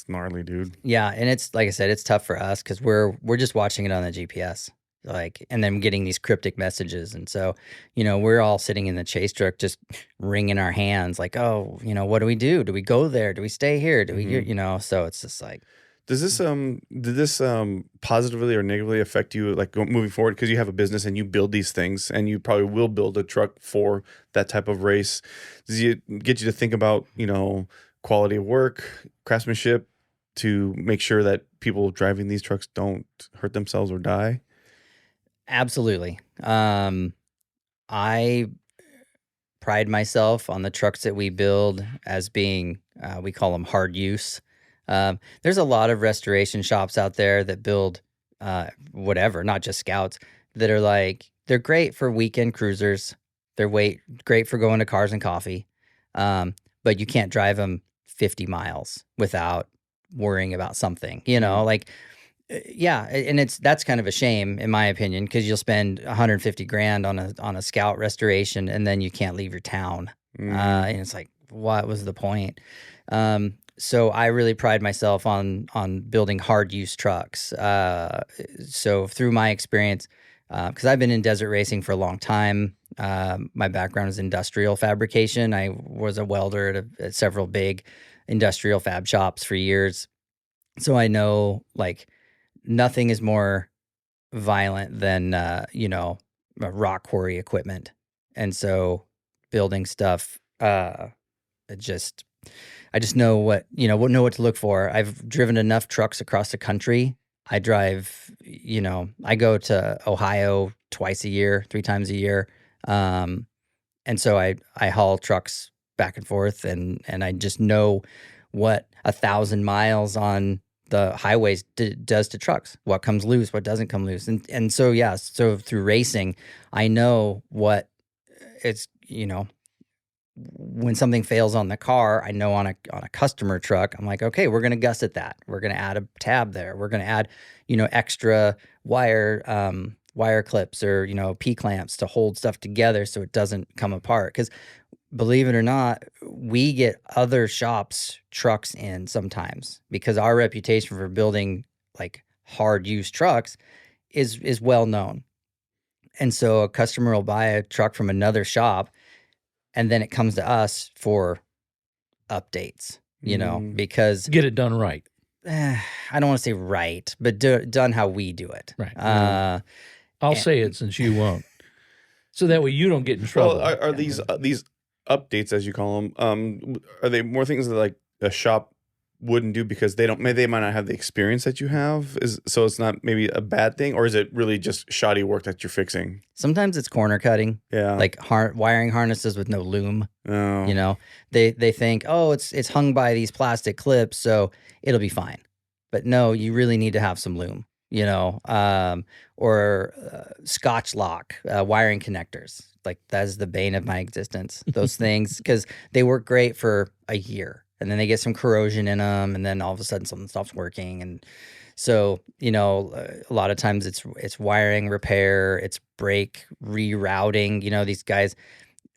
gnarly, dude. Yeah, and it's like I said, it's tough for us because we're just watching it on the GPS. Like, and then getting these cryptic messages. And so, you know, we're all sitting in the chase truck, just wringing our hands like, oh, you know, what do we do? Do we go there? Do we stay here? Do we, you know, so it's just like, does this, did this, positively or negatively affect you, like moving forward? Cause you have a business and you build these things and you probably will build a truck for that type of race. Does it get you to think about, you know, quality of work, craftsmanship, to make sure that people driving these trucks don't hurt themselves or die? Absolutely. I pride myself on the trucks that we build as being, we call them hard use. There's a lot of restoration shops out there that build whatever, not just Scouts, that are like, they're great for weekend cruisers. They're great for going to Cars and Coffee. But you can't drive them 50 miles without worrying about something, you know, like, yeah, and that's kind of a shame in my opinion, because you'll spend 150 grand on a Scout restoration and then you can't leave your town, and it's like, what was the point? So I really pride myself on building hard use trucks. So through my experience, because I've been in desert racing for a long time, my background is industrial fabrication. I was a welder at several big industrial fab shops for years, so I know like. Nothing is more violent than, you know, rock quarry equipment. And so building stuff, I just know what to look for. I've driven enough trucks across the country. I drive, you know, I go to Ohio twice a year, 3 times a year. And so I haul trucks back and forth and I just know what 1,000 miles on the highways does to trucks, what comes loose, what doesn't come loose. And so, yeah, so through racing, I know what it's, you know, when something fails on the car, I know on a customer truck, I'm like, okay, we're going to gusset that. We're going to add a tab there. We're going to add, you know, extra wire clips or, you know, P-clamps to hold stuff together so it doesn't come apart. Because believe it or not, we get other shops' trucks in sometimes because our reputation for building like hard use trucks is well known. And so a customer will buy a truck from another shop and then it comes to us for updates, you know, because get it done right. I don't want to say right, but done how we do it. Right. I'll say it since you won't. So that way you don't get in trouble. Well, are these updates, as you call them, are they more things that like a shop wouldn't do because they might not have the experience that you have? So it's not maybe a bad thing, or is it really just shoddy work that you're fixing? Sometimes it's corner cutting. Yeah. Like wiring harnesses with no loom. Oh. You know, they think, oh, it's hung by these plastic clips, so it'll be fine. But no, you really need to have some loom, you know, or Scotch lock wiring connectors. Like that's the bane of my existence. Those things, because they work great for a year, and then they get some corrosion in them, and then all of a sudden something stops working. And so, you know, a lot of times it's wiring repair, it's brake rerouting. You know, these guys,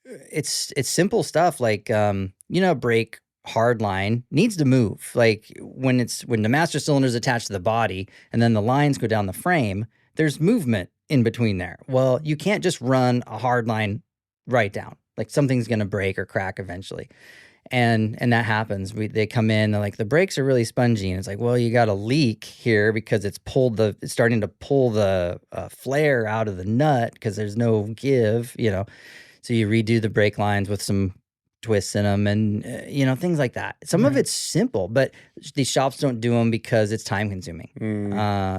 it's simple stuff like you know, brake hard line needs to move. Like when the master cylinder is attached to the body, and then the lines go down the frame, there's movement in between there. Well, you can't just run a hard line right down. Like something's going to break or crack eventually. And that happens. They come in, they're like, the brakes are really spongy. And it's like, well, you got a leak here because it's starting to pull the flare out of the nut because there's no give, you know. So you redo the brake lines with some twists in them and, you know, things like that. Some of it's simple, but these shops don't do them because it's time consuming.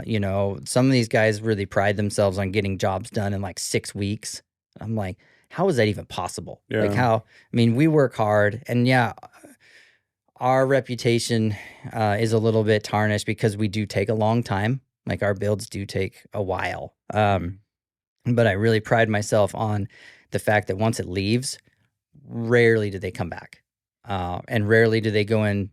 You know, some of these guys really pride themselves on getting jobs done in like 6 weeks. I'm like, how is that even possible? Yeah. Like I mean, we work hard, and yeah, our reputation is a little bit tarnished because we do take a long time. Like our builds do take a while. But I really pride myself on the fact that once it leaves, rarely do they come back, and rarely do they go in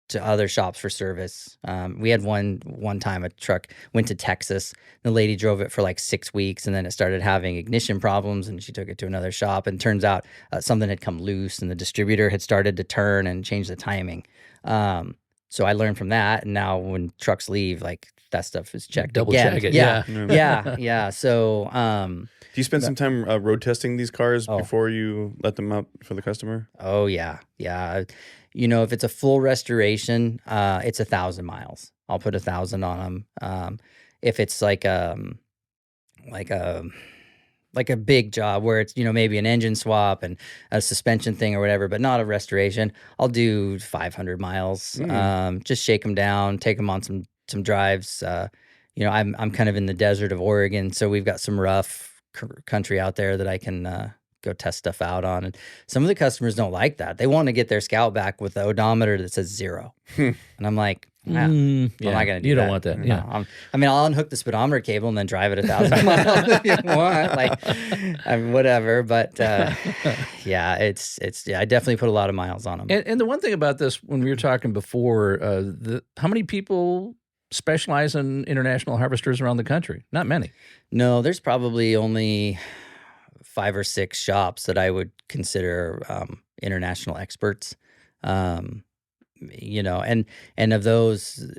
to other shops for service. We had one time a truck went to Texas. The lady drove it for like 6 weeks, and then it started having ignition problems, and she took it to another shop, and turns out something had come loose, and the distributor had started to turn and change the timing. So I learned from that, and now when trucks leave, like that stuff is checked Double again. check it. Yeah. So do you spend some time road testing these cars before you let them out for the customer? Oh yeah. You know, if it's a full restoration, it's 1,000 miles. I'll put 1,000 on them. If it's like a big job where it's, you know, maybe an engine swap and a suspension thing or whatever, but not a restoration, I'll do 500 miles. Just shake them down, take them on some drives. You know, I'm kind of in the desert of Oregon, so we've got some rough country out there that I can go test stuff out on. And some of the customers don't like that. They want to get their Scout back with the odometer that says 0. And I'm like, I'm not going to do that. You don't want that. No, Yeah. I mean, I'll unhook the speedometer cable and then drive it 1,000 miles if you want. Like, I mean, whatever. But yeah, it's I definitely put a lot of miles on them. And the one thing about this, when we were talking before, how many people specialize in international harvesters around the country? Not many. No, there's probably only 5 or 6 shops that I would consider international experts. You know, and of those,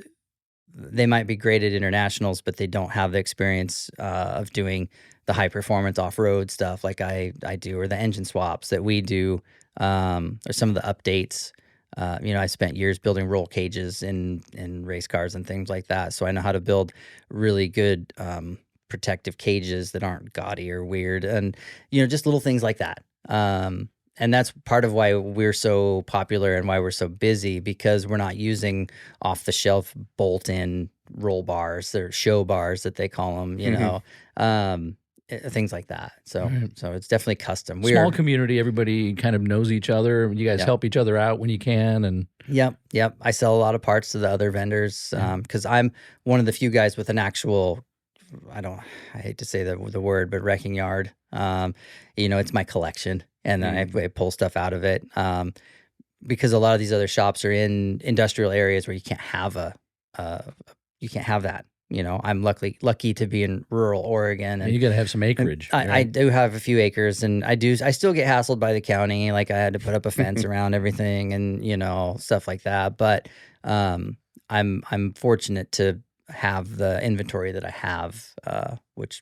they might be great at internationals, but they don't have the experience of doing the high performance off road stuff like I do, or the engine swaps that we do, or some of the updates. You know, I spent years building roll cages in race cars and things like that, so I know how to build really good protective cages that aren't gaudy or weird, and you know, just little things like that. And that's part of why we're so popular and why we're so busy, because we're not using off the shelf bolt-in roll bars or show bars that they call them. You know, things like that. So it's definitely custom. Small community, everybody kind of knows each other. You guys help each other out when you can. And Yep. I sell a lot of parts to the other vendors because I'm one of the few guys with an actual, I hate to say the word, but wrecking yard. You know, it's my collection, and I pull stuff out of it because a lot of these other shops are in industrial areas where you can't have that. You know, I'm lucky to be in rural Oregon, and you got to have some acreage. I do have a few acres, and I still get hassled by the county. Like I had to put up a fence around everything, and you know, stuff like that. But I'm fortunate to have the inventory that I have, which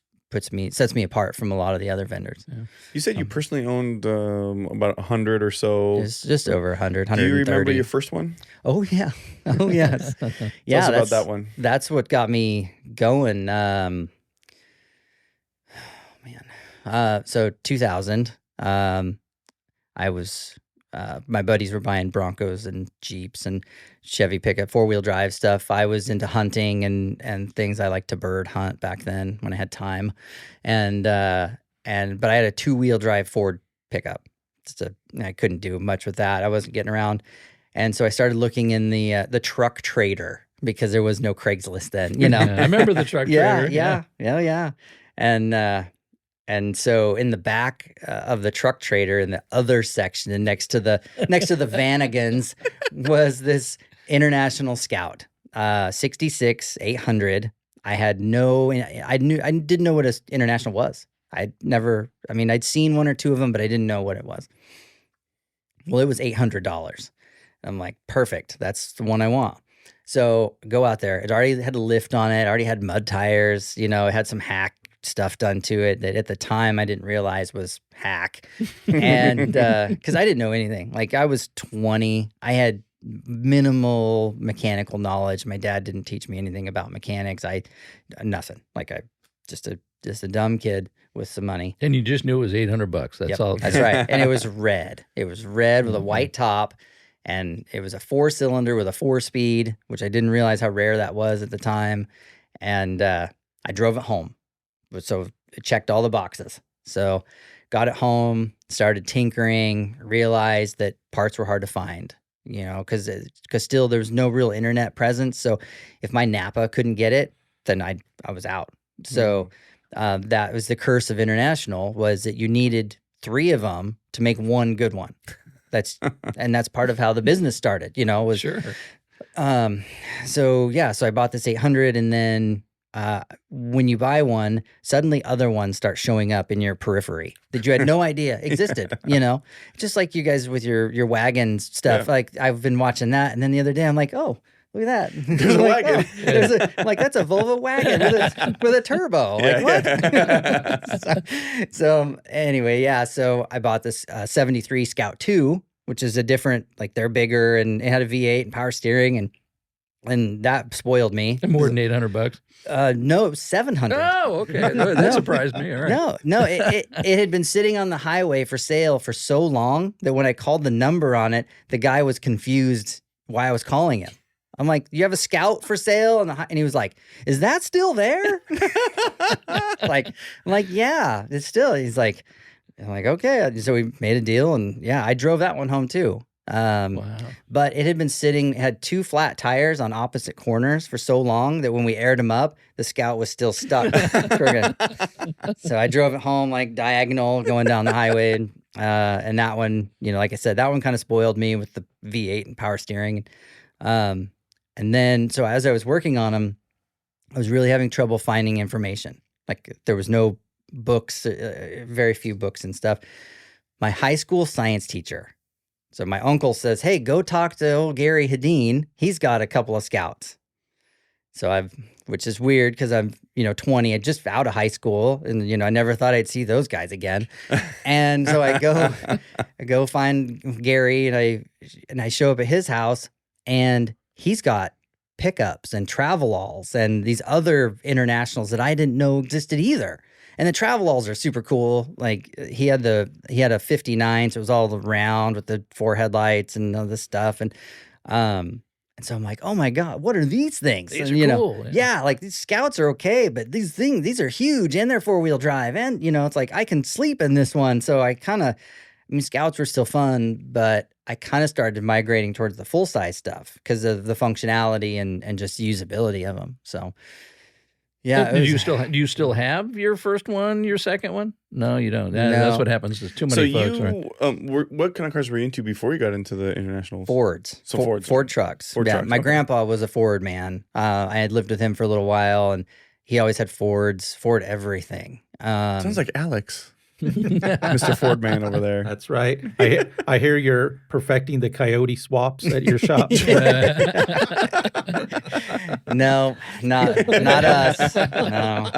sets me apart from a lot of the other vendors. Yeah. You said you personally owned about 100 or so. It's just over 100, 130. Do you remember your first one? Oh yeah. Oh yes. Yeah. Tell us about that one. That's what got me going. So 2000, I was my buddies were buying Broncos and Jeeps and Chevy pickup, 4-wheel drive stuff. I was into hunting and things. I liked to bird hunt back then when I had time, but I had a 2-wheel drive Ford pickup. I couldn't do much with that. I wasn't getting around, and so I started looking in the truck trader because there was no Craigslist then. You know, I remember the truck trader. Yeah. And so in the back of the truck trader, in the other section, and next to the Vanagons, was this International Scout, 66 800. I didn't know what an International was. I'd seen one or two of them, but I didn't know what it was. Well, it was $800. I'm like, perfect. That's the one I want. So go out there. It already had a lift on it. Already had mud tires. You know, it had some hack stuff done to it that at the time I didn't realize was hack. And because I didn't know anything. Like, I was 20. I had minimal mechanical knowledge. My dad didn't teach me anything about mechanics. Nothing. Like, I just a dumb kid with some money. And you just knew it was $800. That's all. That's right. And it was red. It was red with a white top. And it was a 4-cylinder with a 4-speed, which I didn't realize how rare that was at the time. And I drove it home. So it checked all the boxes. So got it home, started tinkering, realized that parts were hard to find, you know, because still there was no real internet presence. So if my Napa couldn't get it, then I was out. So that was the curse of International, was that you needed 3 of them to make one good one. That's part of how the business started, you know. Sure. So I bought this 800, and then when you buy one, suddenly other ones start showing up in your periphery that you had no idea existed, you know? Just like you guys with your wagon stuff. Yeah. Like, I've been watching that, and then the other day I'm like, oh, look at that. There's a wagon. I'm like, that's a Volvo wagon with a turbo. Like, what? So anyway, so I bought this 73 Scout 2, which is a different, like, they're bigger, and it had a V8 and power steering, and that spoiled me. And more than $800. No, it was $700. Oh, okay. That surprised me. All right. No, it had been sitting on the highway for sale for so long that when I called the number on it, the guy was confused why I was calling him. I'm like, you have a Scout for sale? And he was like, is that still there? I'm like, yeah, it's still. He's like, I'm like, okay. So we made a deal, and I drove that one home too. Wow. But it had been sitting, had 2 flat tires on opposite corners for so long that when we aired them up, the Scout was still stuck. So I drove it home like diagonal going down the highway. And that one, you know, like I said, that one kind of spoiled me with the V8 and power steering. And then, so as I was working on them, I was really having trouble finding information. Like, there was no books, very few books and stuff. My high school science teacher. So my uncle says, hey, go talk to old Gary Hedin. He's got a couple of Scouts. So which is weird because I'm, 20, I just out of high school, and, I never thought I'd see those guys again. And so I go find Gary, and I show up at his house, and he's got pickups and Travelalls and these other Internationals that I didn't know existed either. And the Travelalls are super cool. Like, he had a 59, so it was all round with the 4 headlights and all this stuff. And so I'm like, oh my God, what are these things? These are cool. Yeah, like, these Scouts are okay, but these are huge, and they're 4-wheel drive. And, it's like, I can sleep in this one. So Scouts were still fun, but I kind of started migrating towards the full-size stuff because of the functionality and just usability of them. So, yeah. Do you still have your first one, your second one? No, you don't. That's what happens. There's too many folks. Right? What kind of cars were you into before you got into the Internationals? Fords. So Fords. Ford trucks. Ford trucks. My grandpa was a Ford man. I had lived with him for a little while, and he always had Fords, Ford everything. Sounds like Alex. Mr. Ford man over there. That's right. I hear you're perfecting the coyote swaps at your shop. No, not us. No.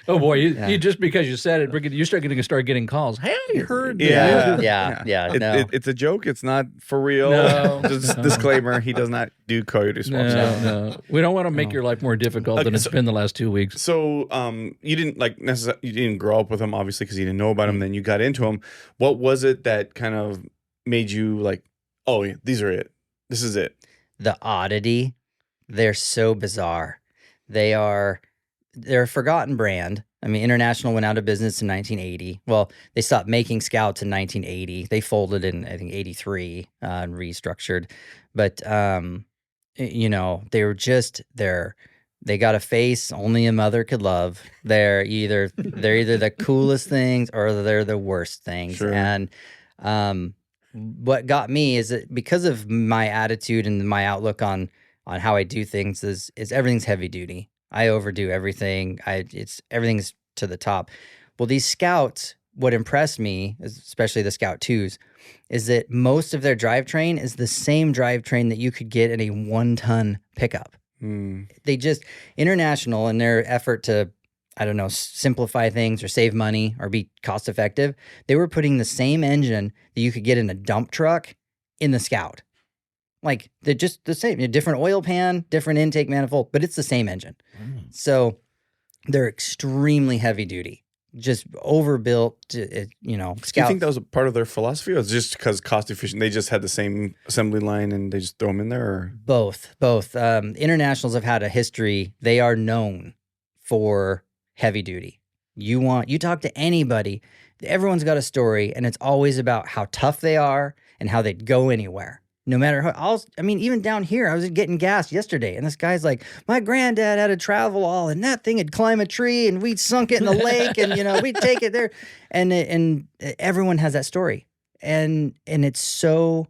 Oh boy, you just because you said it, you're starting to start getting calls. Hey, I heard. Yeah. No, it's a joke. It's not for real. No, just disclaimer: he does not do coyote swaps. No. We don't want to make your life more difficult than it's been the last 2 weeks. So, you didn't you didn't grow up with him, obviously, because you didn't know about him. Then you got into him. What was it that kind of made you like, oh, yeah, these are it. This is it. The oddity, they're so bizarre. They're a forgotten brand. I mean, International went out of business in 1980. Well, they stopped making Scouts in 1980. They folded in, I think, 83 and restructured. But, you know, they got a face only a mother could love. They're either the coolest things or they're the worst things. Sure. And what got me is that because of my attitude and my outlook on how I do things is everything's heavy duty. I overdo everything. Everything's to the top. Well, these Scouts, what impressed me, especially the Scout 2s, is that most of their drivetrain is the same drivetrain that you could get in a 1-ton pickup. They just, International, in their effort to, I don't know, simplify things or save money or be cost effective, they were putting the same engine that you could get in a dump truck in the Scout. Like, they're just the same. Different oil pan, different intake manifold, but it's the same engine. So they're extremely heavy duty, just overbuilt, you know. Scout. Do you think that was a part of their philosophy, or just because cost efficient, they just had the same assembly line and they just throw them in there? Or? Both. Internationals have had a history. They are known for heavy duty. You talk to anybody, everyone's got a story, and it's always about how tough they are and how they'd go anywhere. No matter how, even down here, I was getting gas yesterday, and this guy's like, my granddad had a travel all, and that thing would climb a tree, and we'd sunk it in the lake, and, you know, we'd take it there. And everyone has that story. And it's just,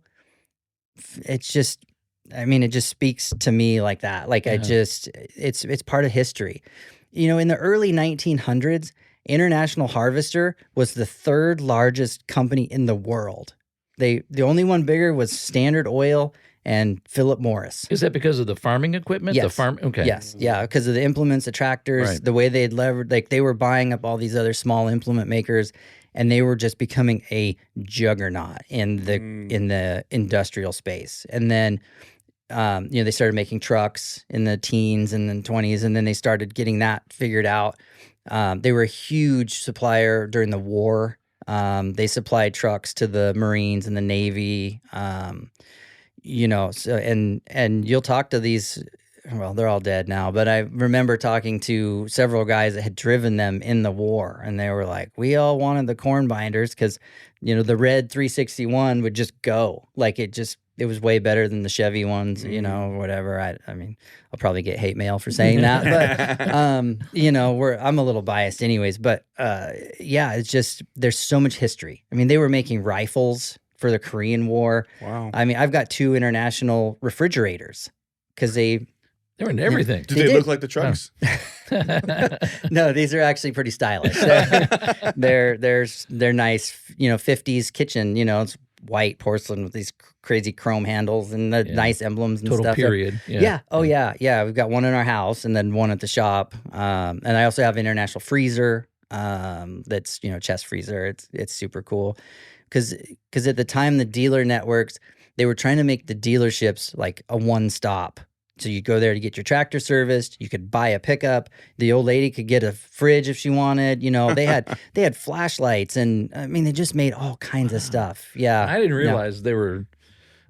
it just speaks to me like that. Like, it's part of history. You know, in the early 1900s, International Harvester was the 3rd largest company in the world. The only one bigger was Standard Oil and Philip Morris. Is that because of the farming equipment? Yes. Okay. Yes. Yeah, because of the implements, the tractors, right. The way they'd levered, like they were buying up all these other small implement makers, and they were just becoming a juggernaut in the industrial space. And then, they started making trucks in the teens and then 20s, and then they started getting that figured out. They were a huge supplier during the war. They supplied trucks to the Marines and the Navy, so, and you'll talk to these, well, they're all dead now, but I remember talking to several guys that had driven them in the war, and they were like, we all wanted the corn binders because, you know, the red 361 would just go. Like, it was way better than the Chevy ones, you know, whatever. I'll probably get hate mail for saying that, but, I'm a little biased anyways, but, it's just, there's so much history. They were making rifles for the Korean War. Wow. I've got 2 International refrigerators because they were into everything. Do they look like the trucks? No, these are actually pretty stylish. They're nice, 50s kitchen, it's white porcelain with these crazy chrome handles and the nice emblems and Total stuff. Period. Yeah. Oh, yeah. We've got one in our house and then one at the shop. And I also have International freezer. That's, chest freezer. It's super cool. Because at the time, the dealer networks, they were trying to make the dealerships like a one-stop. So you go there to get your tractor serviced. You could buy a pickup. The old lady could get a fridge if she wanted. They had flashlights, and they just made all kinds of stuff. Yeah, I didn't realize they were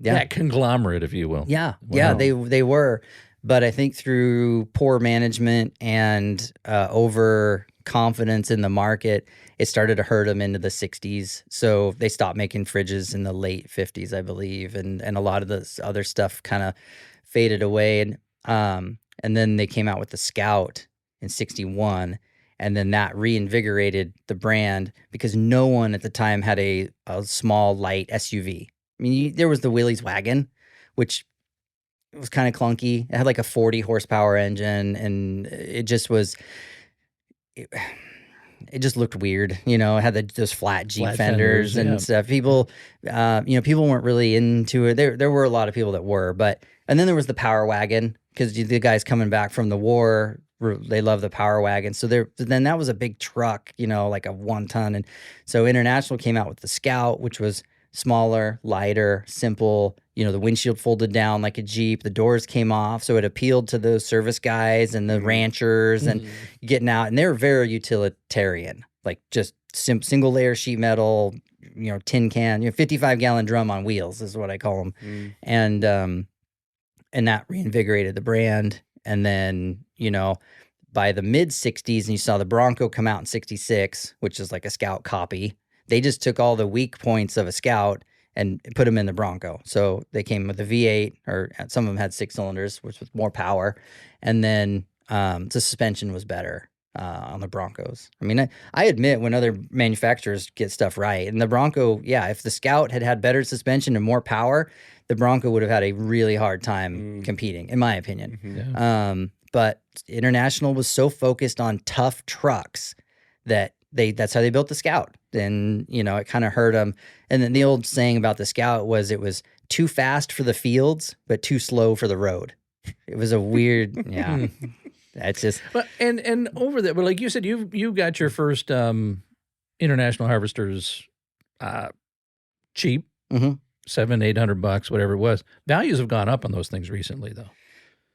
that conglomerate, if you will. Yeah, wow. Yeah, they were. But I think through poor management and overconfidence in the market, it started to hurt them into the 60s. So they stopped making fridges in the late 50s, I believe, and a lot of this other stuff kind of faded away, and then they came out with the Scout in 61, and then that reinvigorated the brand because no one at the time had a small light SUV. There was the Willys wagon, which was kind of clunky. It had like a 40 horsepower engine, and it just was. It just looked weird, it had those flat Jeep fenders and stuff. People, people weren't really into it. There were a lot of people that were, and then there was the Power Wagon because the guys coming back from the war, they love the Power Wagon. So then that was a big truck, like a 1-ton. And so International came out with the Scout, which was smaller, lighter, simple. The windshield folded down like a Jeep. The doors came off, so it appealed to those service guys and the ranchers and getting out. And they were very utilitarian, like just single layer sheet metal, tin can, 55-gallon drum on wheels is what I call them. And that reinvigorated the brand. And then, by the mid 60s, and you saw the Bronco come out in 66, which is like a Scout copy. They just took all the weak points of a Scout and put them in the Bronco. So they came with a V8, or some of them had 6 cylinders, which was more power. And then the suspension was better on the Broncos. I mean, I admit when other manufacturers get stuff right, and the Bronco, if the Scout had better suspension and more power, the Bronco would have had a really hard time competing, in my opinion. Yeah. But International was so focused on tough trucks that that's how they built the Scout. And, it kind of hurt them. And then the old saying about the Scout was it was too fast for the fields, but too slow for the road. It was a weird, That's just. But and over there, but like you said, you got your first International Harvesters cheap, $700-800, whatever it was. Values have gone up on those things recently, though.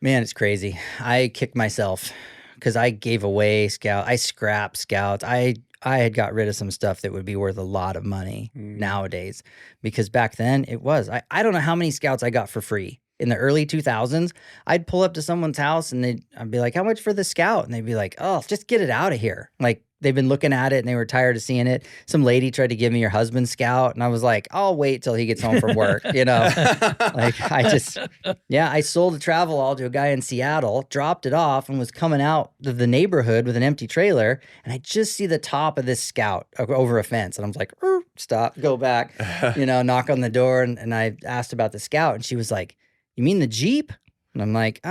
Man, it's crazy. I kicked myself because I gave away Scout. I scrapped Scouts. I had got rid of some stuff that would be worth a lot of money nowadays, because back then it was. I don't know how many Scouts I got for free. In the early 2000s, I'd pull up to someone's house and I'd be like, how much for the Scout? And they'd be like, oh, just get it out of here. Like, they've been looking at it and they were tired of seeing it. Some lady tried to give me your husband's Scout, and I was like, I'll wait till he gets home from work, Like, I sold a travel all to a guy in Seattle, dropped it off, and was coming out of the neighborhood with an empty trailer, and I just see the top of this Scout over a fence, and I'm like, stop, go back, knock on the door, and I asked about the Scout, and she was like, you mean the Jeep? And I'm like,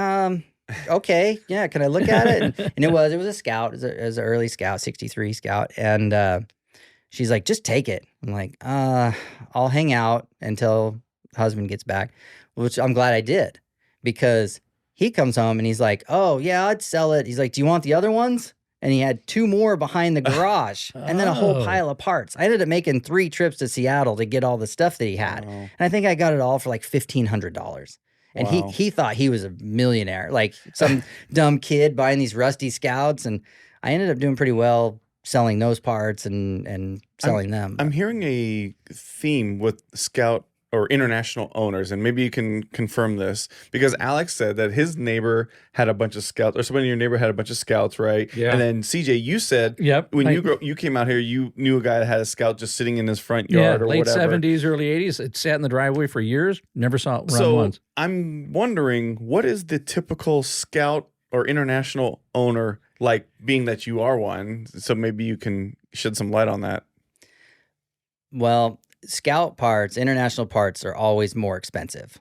okay, yeah, can I look at it? And it was a Scout. It was an early Scout, 63 Scout. And she's like, just take it. I'm like, I'll hang out until husband gets back, which I'm glad I did, because he comes home and he's like, oh, yeah, I'd sell it. He's like, do you want the other ones? And he had 2 more behind the garage and then a whole pile of parts. I ended up making 3 trips to Seattle to get all the stuff that he had. And I think I got it all for like $1,500. And he thought he was a millionaire, like some dumb kid buying these rusty Scouts. And I ended up doing pretty well selling those parts and selling them. I'm hearing a theme with Scout or international owners, and maybe you can confirm this, because Alex said that his neighbor had a bunch of Scouts, or somebody in your neighbor had a bunch of Scouts, right? Yeah. And then CJ, you said when you came out here, you knew a guy that had a Scout just sitting in his front yard or late whatever. Late 70s, early 80s. It sat in the driveway for years. Never saw it run once. I'm wondering, what is the typical Scout or international owner like, being that you are one? So maybe you can shed some light on that. Well, Scout parts, international parts, are always more expensive,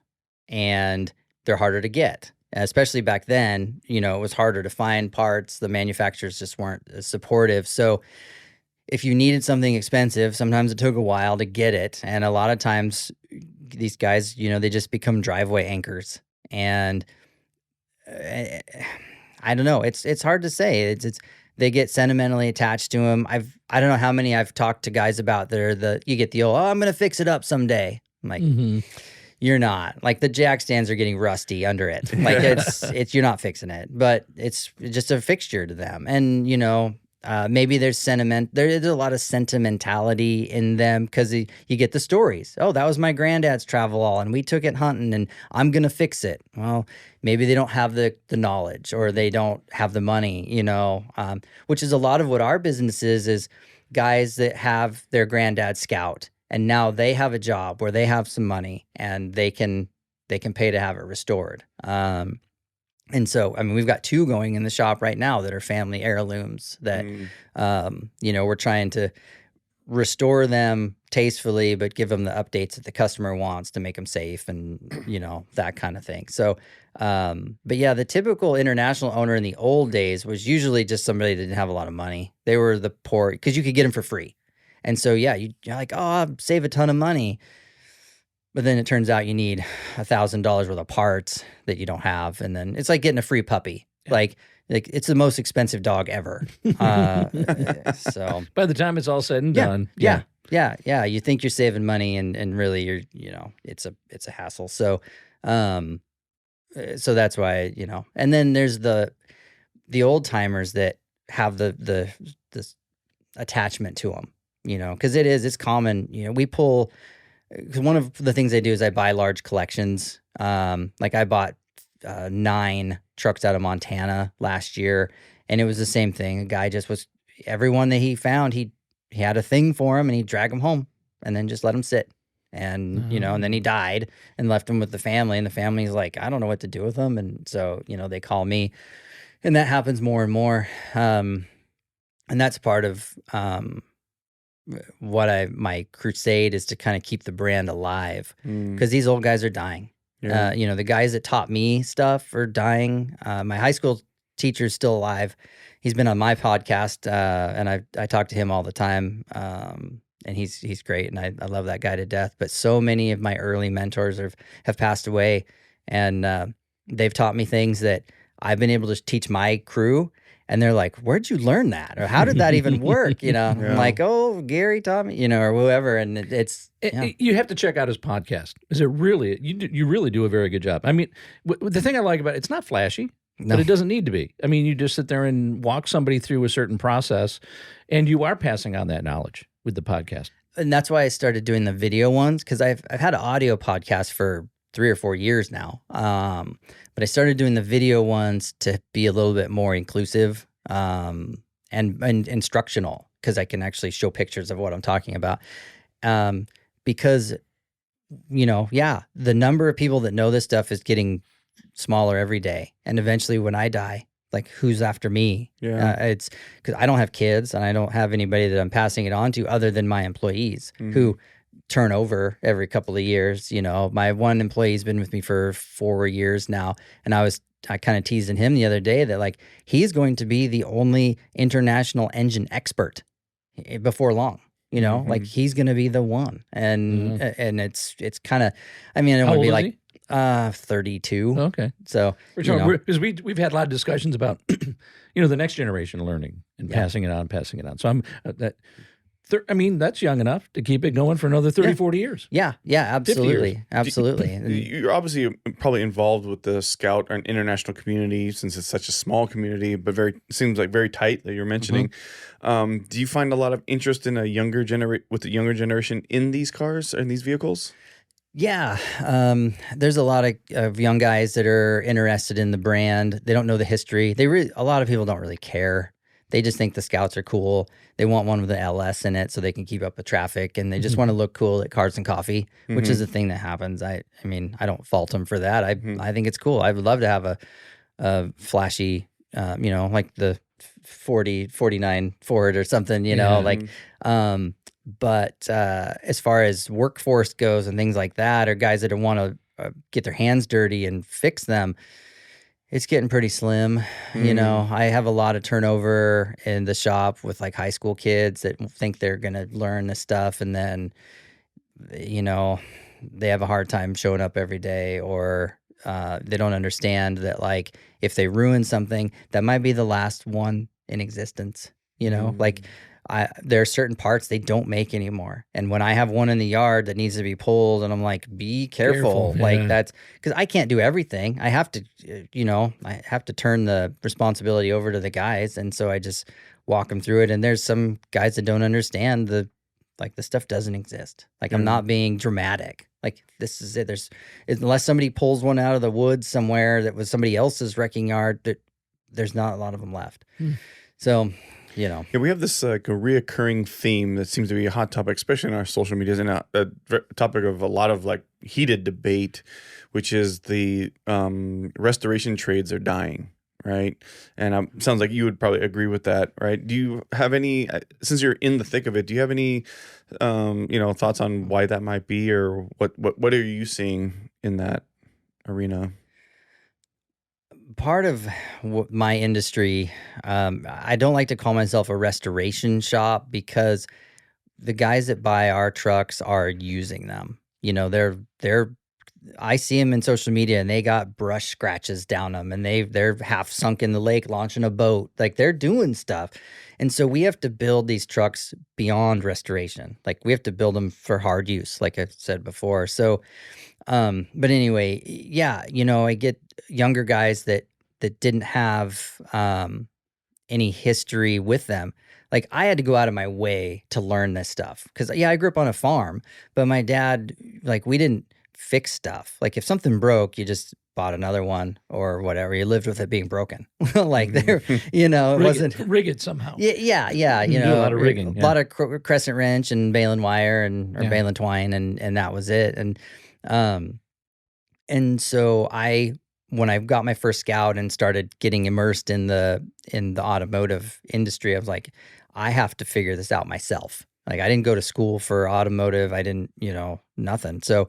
and they're harder to get. Especially back then, it was harder to find parts. The manufacturers just weren't as supportive. So if you needed something expensive, sometimes it took a while to get it. And a lot of times these guys, they just become driveway anchors. And I don't know. It's hard to say. They get sentimentally attached to them. I don't know how many I've talked to guys about that you get the old, I'm going to fix it up someday. I'm like, you're not. Like, the jack stands are getting rusty under it. Like, it's you're not fixing it, but it's just a fixture to them. And, maybe there's sentiment. There's a lot of sentimentality in them, because you get the stories. Oh, that was my granddad's travel all, and we took it hunting, and I'm going to fix it. Well, maybe they don't have the knowledge, or they don't have the money, which is a lot of what our business is guys that have their granddad Scout, and now they have a job where they have some money and they can pay to have it restored. And so, we've got 2 going in the shop right now that are family heirlooms that, we're trying to restore them tastefully, but give them the updates that the customer wants to make them safe and, that kind of thing. So, but yeah, the typical international owner in the old days was usually just somebody that didn't have a lot of money. They were the poor, because you could get them for free. And so, yeah, you're like, oh, I'll save a ton of money. But then it turns out you need $1,000 worth of parts that you don't have. And then it's like getting a free puppy. Yeah. Like it's the most expensive dog ever. So by the time it's all said and done. Yeah. You think you're saving money, and really you're, it's a hassle. So, so that's why, and then there's the old timers that have the attachment to them, because it's common. We pull, because one of the things I do is I buy large collections. Like I bought 9 trucks out of Montana last year, and it was the same thing. A guy just was, everyone that he found, he had a thing for him, and he'd drag them home and then just let them sit. And, and then he died and left them with the family, and the family's like, I don't know what to do with them. And so, they call me, and that happens more and more. And that's part of my crusade is to kind of keep the brand alive, because these old guys are dying. Yeah. The guys that taught me stuff are dying. My high school teacher's still alive. He's been on my podcast, and I talk to him all the time. And he's great, and I love that guy to death. But so many of my early mentors have passed away, and they've taught me things that I've been able to teach my crew. And they're like, "Where'd you learn that? Or how did that even work?" Yeah. I'm like, "Oh, Gary taught me," or whoever. And you have to check out his podcast. Is it really? You really do a very good job. I mean, the thing I like about it's not flashy. No. But it doesn't need to be. I mean, you just sit there and walk somebody through a certain process, and you are passing on that knowledge with the podcast. And that's why I started doing the video ones, because I've had an audio podcast for 3 or 4 years now. But I started doing the video ones to be a little bit more inclusive and instructional, because I can actually show pictures of what I'm talking about. Because, the number of people that know this stuff is getting smaller every day, and eventually when I die, like, who's after me? Yeah, it's because I don't have kids, and I don't have anybody that I'm passing it on to other than my employees who turn over every couple of years. My one employee's been with me for 4 years now, and I kind of teasing him the other day that, like, he's going to be the only international engine expert before long. Like, he's going to be the one, and it's kind of, I mean, I don't want to be like. 32. Okay. So because we've had a lot of discussions about the next generation learning and passing it on. So I'm that's young enough to keep it going for another 30, 40 years. Yeah, absolutely. Absolutely. You're obviously probably involved with the Scout and international community, since it's such a small community, but seems like very tight that you're mentioning. Do you find a lot of interest in the younger generation in these cars and these vehicles? Yeah, there's a lot of young guys that are interested in the brand. They don't know the history. A lot of people don't really care. They just think the Scouts are cool. They want one with an LS in it so they can keep up with traffic, and they just want to look cool at Cars and Coffee, which is a thing that happens. I mean, I don't fault them for that. I think it's cool. I would love to have a flashy, like the 49 Ford or something, But as far as workforce goes and things like that, or guys that want to get their hands dirty and fix them, it's getting pretty slim. I have a lot of turnover in the shop with like high school kids that think they're going to learn this stuff, and then, they have a hard time showing up every day, or they don't understand that, like, if they ruin something, that might be the last one in existence. Like, there are certain parts they don't make anymore. And when I have one in the yard that needs to be pulled, and I'm like, be careful. Like, that's because I can't do everything. I have to, I have to turn the responsibility over to the guys. And so I just walk them through it. And there's some guys that don't understand the stuff doesn't exist. Like, I'm not being dramatic. Like, this is it. Unless somebody pulls one out of the woods somewhere that was somebody else's wrecking yard, there's not a lot of them left. So, Yeah, we have this reoccurring theme that seems to be a hot topic, especially in our social medias, and a topic of a lot of like heated debate, which is the restoration trades are dying, right? And sounds like you would probably agree with that, right? Do you have any, since you're in the thick of it, do you have any, thoughts on why that might be, or what are you seeing in that arena? Part of my industry, I don't like to call myself a restoration shop, because the guys that buy our trucks are using them. I see them in social media, and they got brush scratches down them, and they're half sunk in the lake launching a boat. Like, they're doing stuff. And so we have to build these trucks beyond restoration. Like, we have to build them for hard use, like I said before. So, but anyway, yeah, I get younger guys that didn't have any history with them. Like I had to go out of my way to learn this stuff. Cause yeah, I grew up on a farm, but my dad, like we didn't fix stuff. Like if something broke, you just bought another one or whatever. You lived with it being broken. Like there, you know, it wasn't rig it somehow. Yeah. You Do know, a lot of rigging, a lot of crescent wrench and baling wire or baling twine, and that was it. And so when I got my first Scout and started getting immersed in the automotive industry, I was like, I have to figure this out myself. Like I didn't go to school for automotive. I didn't, nothing. So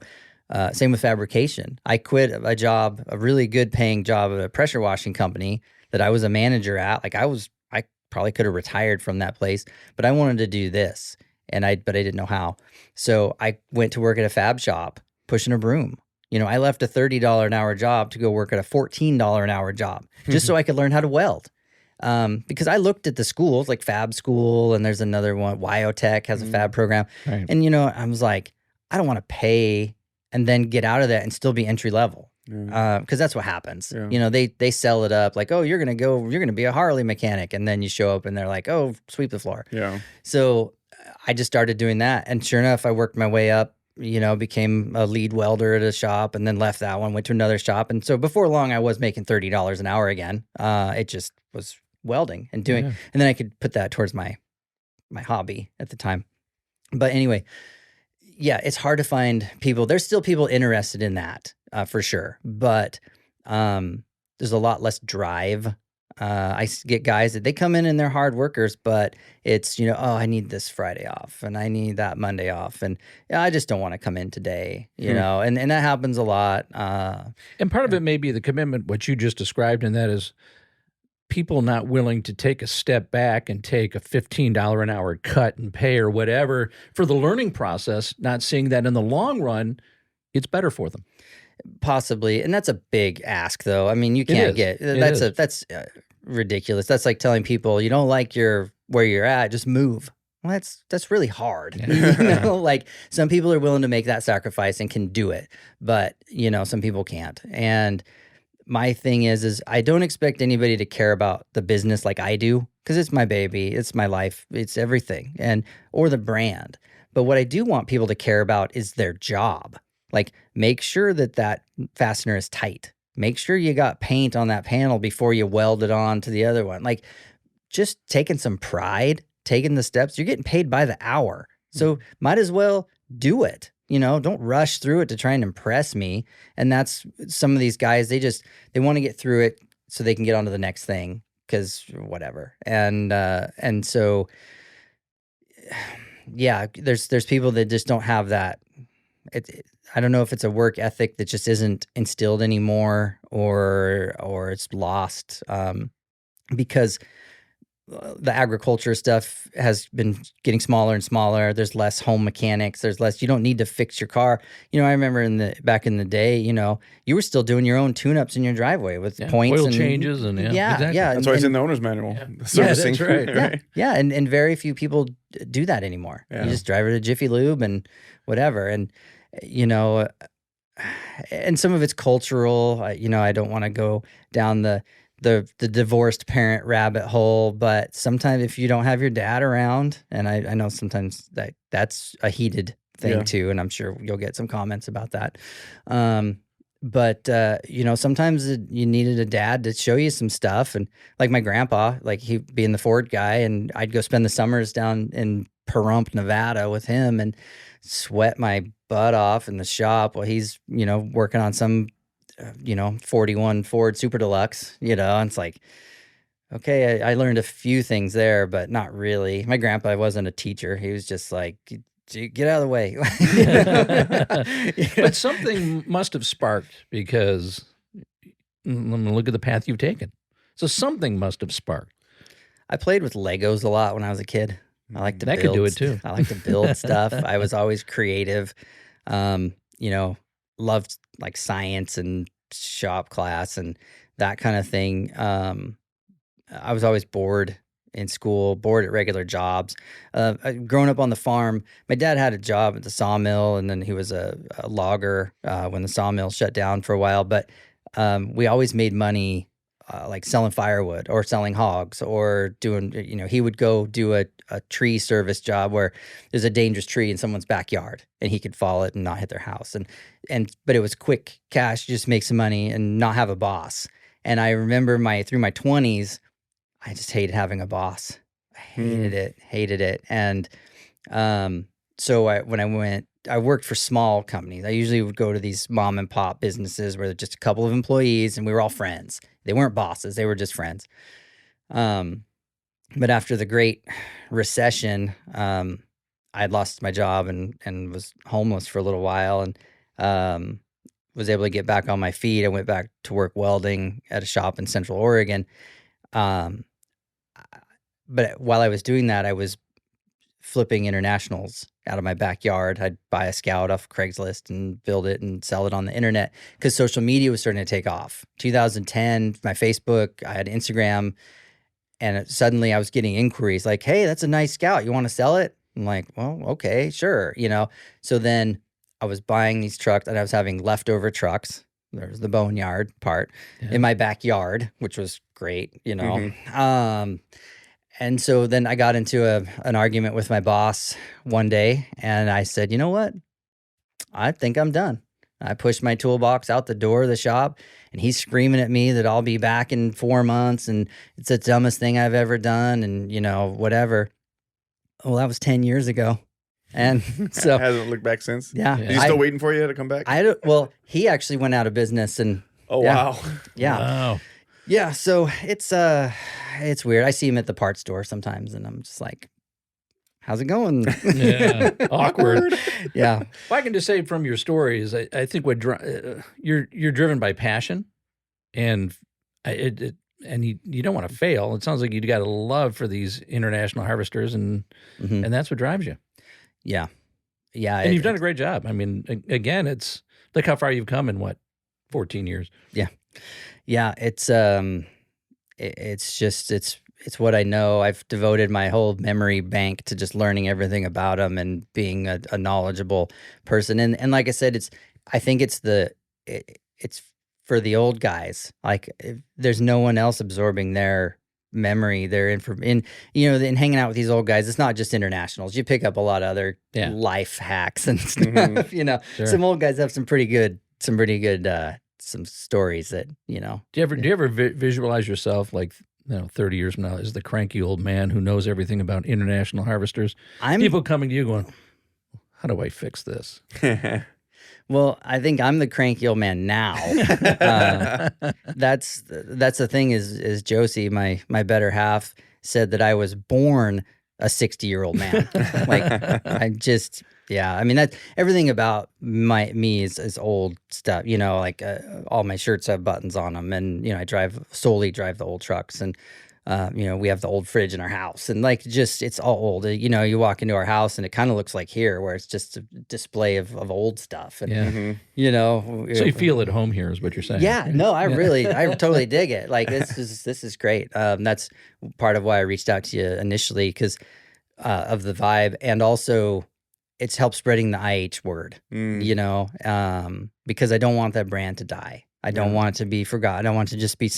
same with fabrication. I quit a job, a really good paying job at a pressure washing company that I was a manager at. Like I probably could have retired from that place, but I wanted to do this but I didn't know how. So I went to work at a fab shop pushing a broom. I left a $30 an hour job to go work at a $14 an hour job just so I could learn how to weld. Because I looked at the schools like Fab School, and there's another one, Wyotech has a fab program. Right. And, I was like, I don't want to pay and then get out of that and still be entry level. Because that's what happens. Yeah. They sell it up like, oh, you're going to be a Harley mechanic. And then you show up and they're like, oh, sweep the floor. Yeah. So I just started doing that. And sure enough, I worked my way up, became a lead welder at a shop and then left that one, went to another shop. And so before long, I was making $30 an hour again. It just was welding and doing, and then I could put that towards my hobby at the time. But anyway, yeah, it's hard to find people. There's still people interested in that for sure. But there's a lot less drive. I get guys that they come in and they're hard workers, but it's, oh, I need this Friday off and I need that Monday off. And I just don't want to come in today, and that happens a lot. And part of it may be the commitment, what you just described, and that is people not willing to take a step back and take a $15 an hour cut and pay or whatever for the learning process, not seeing that in the long run, it's better for them. Possibly. And that's a big ask though. I mean, you can't that's ridiculous. That's like telling people you don't like where you're at, just move. Well, that's really hard. Yeah. Like some people are willing to make that sacrifice and can do it, but some people can't. And my thing is I don't expect anybody to care about the business like I do, because it's my baby, it's my life, it's everything, or the brand. But what I do want people to care about is their job. Like, make sure that fastener is tight. Make sure you got paint on that panel before you weld it on to the other one. Like, just taking some pride, taking the steps. You're getting paid by the hour. So might as well do it. Don't rush through it to try and impress me. And that's some of these guys, they want to get through it so they can get on to the next thing, because whatever. And so, yeah, there's people that just don't have that. I don't know if it's a work ethic that just isn't instilled anymore, or it's lost, because the agriculture stuff has been getting smaller and smaller. There's less home mechanics. There's less. You don't need to fix your car. I remember back in the day, you were still doing your own tune-ups in your driveway with points oil and changes and exactly. That's why it's in the owner's manual. Servicing. Yeah, that's right. Yeah, and very few people do that anymore. Yeah. You just drive it to Jiffy Lube and whatever, and and some of it's cultural. I don't want to go down the divorced parent rabbit hole, but sometimes if you don't have your dad around, and I know sometimes that's a heated thing too, and I'm sure you'll get some comments about that. But sometimes you needed a dad to show you some stuff, and like my grandpa, like he being the Ford guy, and I'd go spend the summers down in Pahrump, Nevada with him and sweat my butt off in the shop while he's, working on some 41 Ford Super Deluxe, and it's like, okay, I learned a few things there, but not really. My grandpa wasn't a teacher. He was just like, get out of the way. But something must have sparked, because look at the path you've taken. So something must have sparked. I played with Legos a lot when I was a kid. I like to build. Could do it too. I like to build stuff. I was always creative. Loved like science and shop class and that kind of thing. I was always bored in school, bored at regular jobs. Growing up on the farm, my dad had a job at the sawmill, and then he was a logger when the sawmill shut down for a while. But we always made money like selling firewood or selling hogs or doing, he would go do a tree service job where there's a dangerous tree in someone's backyard and he could fall it and not hit their house. But it was quick cash, just make some money and not have a boss. And I remember through my 20s, I just hated having a boss. I hated it. And so I worked for small companies. I usually would go to these mom and pop businesses where there's just a couple of employees and we were all friends. They weren't bosses. They were just friends. But after the Great Recession, I had lost my job and was homeless for a little while and was able to get back on my feet. I went back to work welding at a shop in Central Oregon. But while I was doing that, I was flipping internationals out of my backyard. I'd buy a Scout off Craigslist and build it and sell it on the internet because social media was starting to take off. 2010, my Facebook, I had Instagram, and suddenly I was getting inquiries like, hey, that's a nice Scout. You want to sell it? I'm like, well, okay, sure. So then I was buying these trucks and I was having leftover trucks. There's the boneyard part in my backyard, which was great, And so then I got into an argument with my boss one day, and I said, you know what? I think I'm done. I pushed my toolbox out the door of the shop, and he's screaming at me that I'll be back in 4 months, and it's the dumbest thing I've ever done, and, whatever. Well, that was 10 years ago. And so hasn't looked back since. Yeah. Is he still waiting for you to come back? Well, he actually went out of business, and wow. Yeah. Wow. Yeah, so it's weird. I see him at the parts store sometimes, and I'm just like, how's it going? Yeah, awkward. Yeah. Well, I can just say from your stories, I think you're driven by passion, and you don't want to fail. It sounds like you got a love for these international harvesters, and that's what drives you. Yeah, yeah. And you've done a great job. I mean, again, look how far you've come in 14 years. Yeah. Yeah, it's what I know. I've devoted my whole memory bank to just learning everything about them and being a knowledgeable person. And like I said, I think it's for the old guys. Like there's no one else absorbing their memory, their information. In hanging out with these old guys, it's not just internationals. You pick up a lot of other life hacks and stuff. Sure. Some old guys have some pretty good some stories that, Do you ever visualize yourself like, 30 years from now as the cranky old man who knows everything about international harvesters? People coming to you going, how do I fix this? Well, I think I'm the cranky old man now. That's the thing is Josie, my better half, said that I was born a 60-year-old man. Like yeah, I mean, that's everything about me is old stuff, like all my shirts have buttons on them, and I solely drive the old trucks, and we have the old fridge in our house, and it's all old. You walk into our house and it kind of looks like here, where it's just a display of old stuff, and so you feel at home here is what you're saying. Yeah, no, I totally dig it. Like this is great. That's part of why I reached out to you initially, because of the vibe, and also it's helped spreading the IH word, because I don't want that brand to die. I don't want it to be forgotten. I don't want it to just be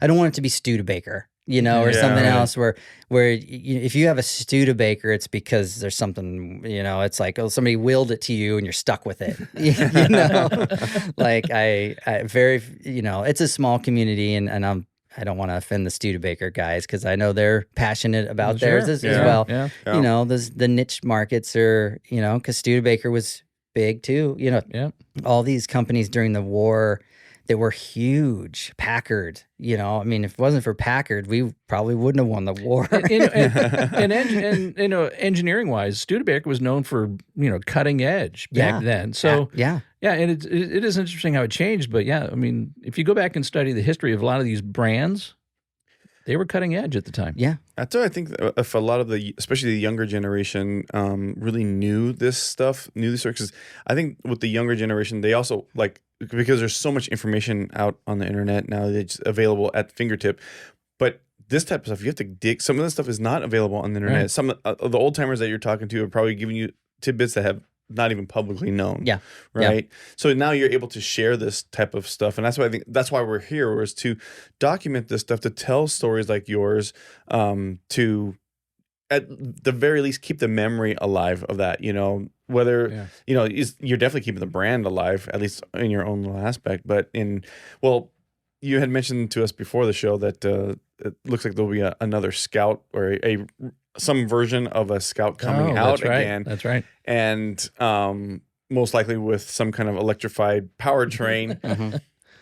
I don't want it to be Studebaker, or something else where if you have a Studebaker, it's because there's something, it's like, somebody willed it to you and you're stuck with it, like I very, it's a small community, and I don't want to offend the Studebaker guys because I know they're passionate about theirs as well. Yeah. The niche markets are, because Studebaker was big too. All these companies during the war that were huge. Packard, I mean, if it wasn't for Packard, we probably wouldn't have won the war. and engineering wise, Studebaker was known for cutting edge back then. So and it is interesting how it changed. But I mean, if you go back and study the history of a lot of these brands, they were cutting edge at the time. Yeah, that's what I think. If a lot of especially the younger generation, really knew this stuff, because I think with the younger generation, they also because there's so much information out on the internet now that's available at fingertip, but this type of stuff you have to dig. Some of this stuff is not available on the internet. Right. Some of the old timers that you're talking to are probably giving you tidbits that have not even publicly known. Yeah. Right. So now you're able to share this type of stuff. And that's why I think that's why we're here, was to document this stuff, to tell stories like yours, to at the very least keep the memory alive of that, whether, you're definitely keeping the brand alive, at least in your own little aspect. But you had mentioned to us before the show that it looks like there'll be another Scout, or some version of a Scout coming out again. That's right. And most likely with some kind of electrified powertrain.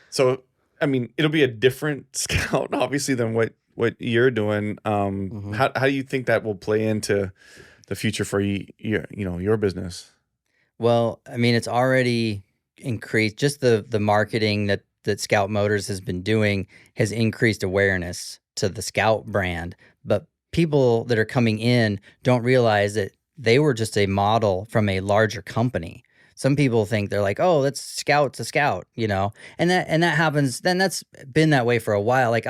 So, I mean, it'll be a different Scout, obviously, than what you're doing. How do you think that will play into the future for your business? Well, I mean, it's already increased. Just the marketing that Scout Motors has been doing has increased awareness to the Scout brand. But people that are coming in don't realize that they were just a model from a larger company. Some people think they're like, oh, that's Scout's a Scout, and that happens. Then that's been that way for a while. Like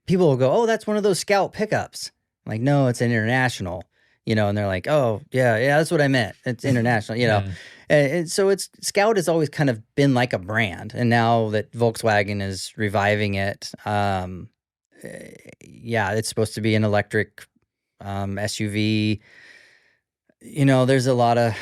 people will go, oh, that's one of those Scout pickups. I'm like, no, it's an International, and they're like, oh, yeah, that's what I meant. It's International, And so Scout has always kind of been like a brand. And now that Volkswagen is reviving it, it's supposed to be an electric SUV. There's a lot of,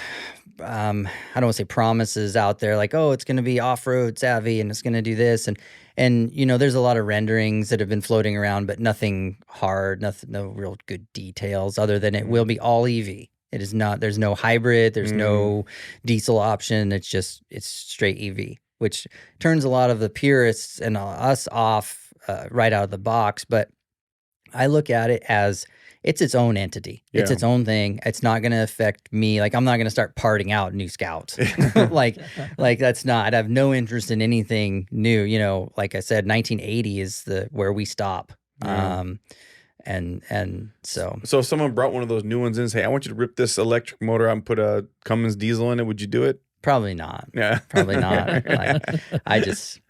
I don't want to say promises out there, like, oh, it's going to be off-road savvy and it's going to do this. And there's a lot of renderings that have been floating around, but nothing hard, no real good details other than it will be all EV. It is not, there's no hybrid, there's no diesel option. It's straight EV, which turns a lot of the purists and us off right out of the box. But I look at it as it's its own entity. It's its own thing. It's not going to affect me. Like, I'm not going to start parting out new Scouts. like that's not, I have no interest in anything new. Like I said, 1980 is where we stop. And so if someone brought one of those new ones in and say, I want you to rip this electric motor out and put a Cummins diesel in it, would you do it? Probably not. Yeah. Probably not. Like,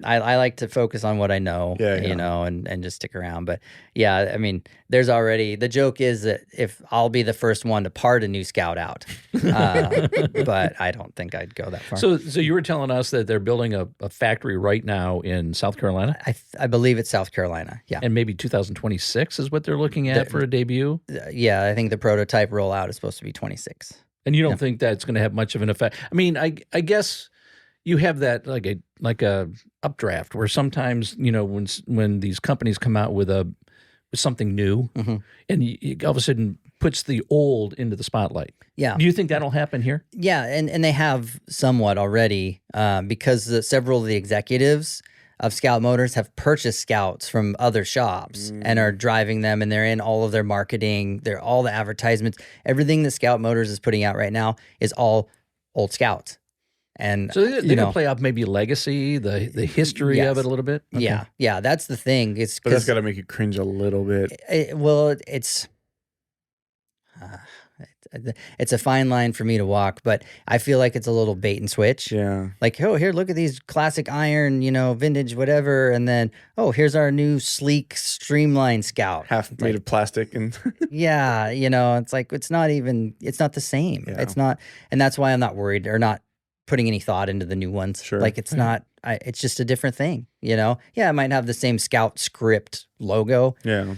I like to focus on what I know, and just stick around. But yeah, I mean, there's already, the joke is that if I'll be the first one to part a new Scout out, but I don't think I'd go that far. So you were telling us that they're building a factory right now in South Carolina? I believe it's South Carolina. Yeah. And maybe 2026 is what they're looking at for a debut? Yeah. I think the prototype rollout is supposed to be 26. And you don't think that's going to have much of an effect? I mean, I guess you have that like a updraft where sometimes, when these companies come out with something new, and you all of a sudden puts the old into the spotlight. Yeah. Do you think that'll happen here? Yeah, and they have somewhat already, because several of the executives of Scout Motors have purchased Scouts from other shops and are driving them, and they're in all of their marketing. They're all the advertisements. Everything that Scout Motors is putting out right now is all old Scouts. And so they're going to play off maybe legacy, the history of it a little bit. Okay. Yeah, that's the thing. But that's got to make you cringe a little bit. It's a fine line for me to walk, but I feel like it's a little bait and switch. Yeah. Like, oh, here, look at these classic iron, vintage, whatever. And then, oh, here's our new sleek, streamlined Scout. Half made of plastic. And yeah, it's like, it's not the same. Yeah. It's not. And that's why I'm not worried or not putting any thought into the new ones. Sure. Like, it's not, it's just a different thing, Yeah, it might have the same Scout script logo. Yeah.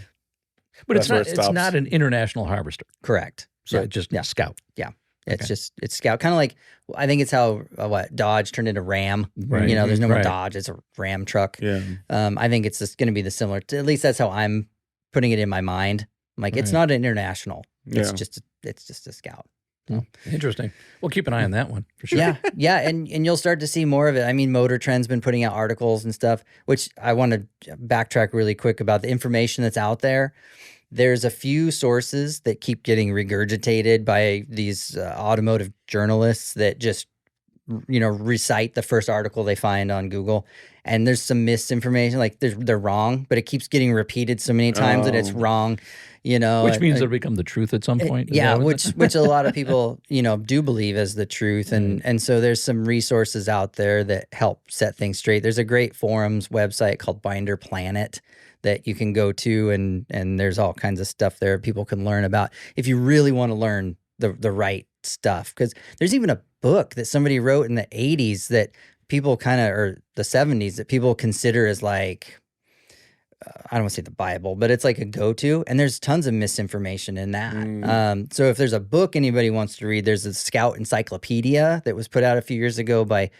But it's not an international harvester. Correct. So it's just Scout. Yeah. It's Scout. Kind of like, I think it's how Dodge turned into Ram. Right. There's no more Dodge. It's a Ram truck. Yeah. I think it's just going to be the similar. At least that's how I'm putting it in my mind. I'm like, it's not an international. It's just a Scout. Oh, interesting. We'll keep an eye on that one for sure. Yeah, and you'll start to see more of it. I mean, Motor Trend's been putting out articles and stuff, which I want to backtrack really quick about the information that's out there. There's a few sources that keep getting regurgitated by these automotive journalists that just, recite the first article they find on Google. And there's some misinformation, like they're wrong, but it keeps getting repeated so many times that it's wrong, Which means it'll become the truth at some point. Yeah, which a lot of people, do believe as the truth. And so there's some resources out there that help set things straight. There's a great forums website called Binder Planet that you can go to, and there's all kinds of stuff there people can learn about if you really want to learn the right stuff. Because there's even a book that somebody wrote in the 80s that people or the 70s that people consider as like, I don't want to say the Bible, but it's like a go-to, and there's tons of misinformation in that. So if there's a book anybody wants to read, there's a Scout Encyclopedia that was put out a few years ago by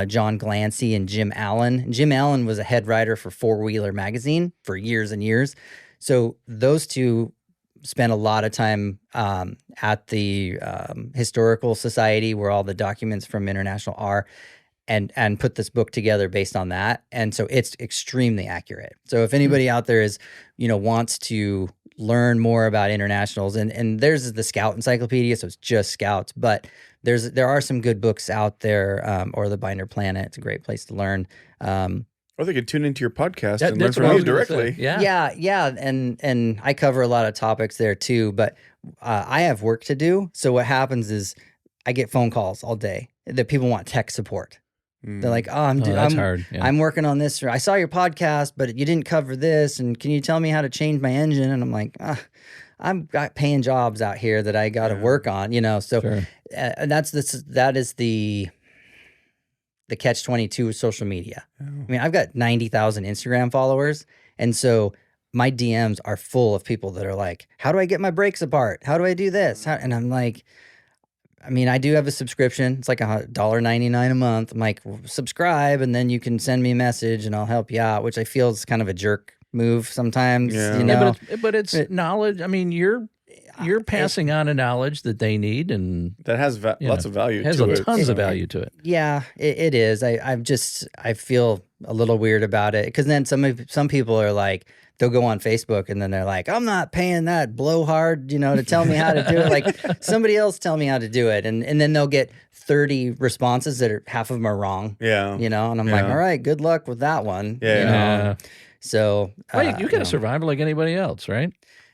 John Glancy and Jim Allen. Jim Allen was a head writer for Four Wheeler magazine for years and years. So those two spent a lot of time at the Historical Society where all the documents from International are, and put this book together based on that. And so it's extremely accurate. So if anybody out there is, wants to learn more about internationals, and there's the Scout Encyclopedia, so it's just Scouts, but there are some good books out there, or the Binder Planet. It's a great place to learn. Or they could tune into your podcast and learn that's from what I you was gonna directly. say. Yeah. And I cover a lot of topics there too, but I have work to do. So what happens is I get phone calls all day that people want tech support. They're like, that's hard. Yeah. I'm working on this. Or I saw your podcast, but you didn't cover this. And can you tell me how to change my engine? And I'm like, I've got paying jobs out here that I got to work on, So Sure. that is the catch-22 of social media. I mean, I've got 90,000 Instagram followers. And so my DMs are full of people that are like, how do I get my brakes apart? How do I do this? And I'm like, I mean, I do have a subscription. It's like $1.99 a month. I'm like, subscribe, and then you can send me a message, and I'll help you out, which I feel is kind of a jerk move sometimes. Yeah. But it's knowledge. I mean, you're passing on a knowledge that they need, and that has lots of value has to it. tons of value to it. Yeah, it is. I feel a little weird about it, because then some people are like, they'll go on Facebook and then they're like, I'm not paying that blowhard, to tell me how to do it. Like, somebody else tell me how to do it. And then they'll get 30 responses that half of them are wrong. Yeah. And I'm like, all right, good luck with that one. Yeah. So you got to survive like anybody else, right?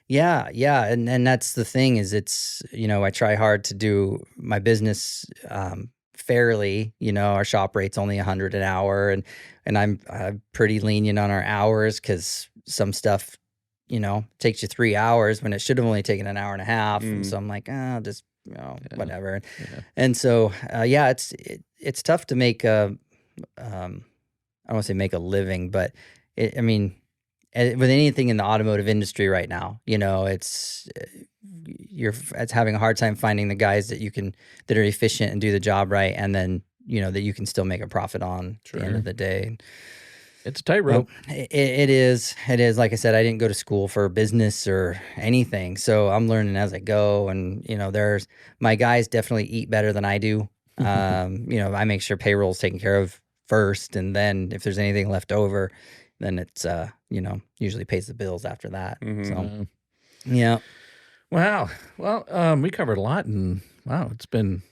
Yeah. And that's the thing is it's, I try hard to do my business fairly. Our shop rate's only $100 an hour, and I'm pretty lenient on our hours, because some stuff, takes you 3 hours when it should have only taken an hour and a half. And so I'm like, just, whatever. Yeah. And so, it's tough to make I don't want to say make a living, but with anything in the automotive industry right now, it's having a hard time finding the guys that are efficient and do the job right. And then, that you can still make a profit on at the end of the day. It's a tightrope. It is. Like I said, I didn't go to school for business or anything, so I'm learning as I go. And there's my guys definitely eat better than I do. I make sure payroll's taken care of first, and then if there's anything left over, then it's usually pays the bills after that. So yeah. Wow. Well, we covered a lot, and wow, it's been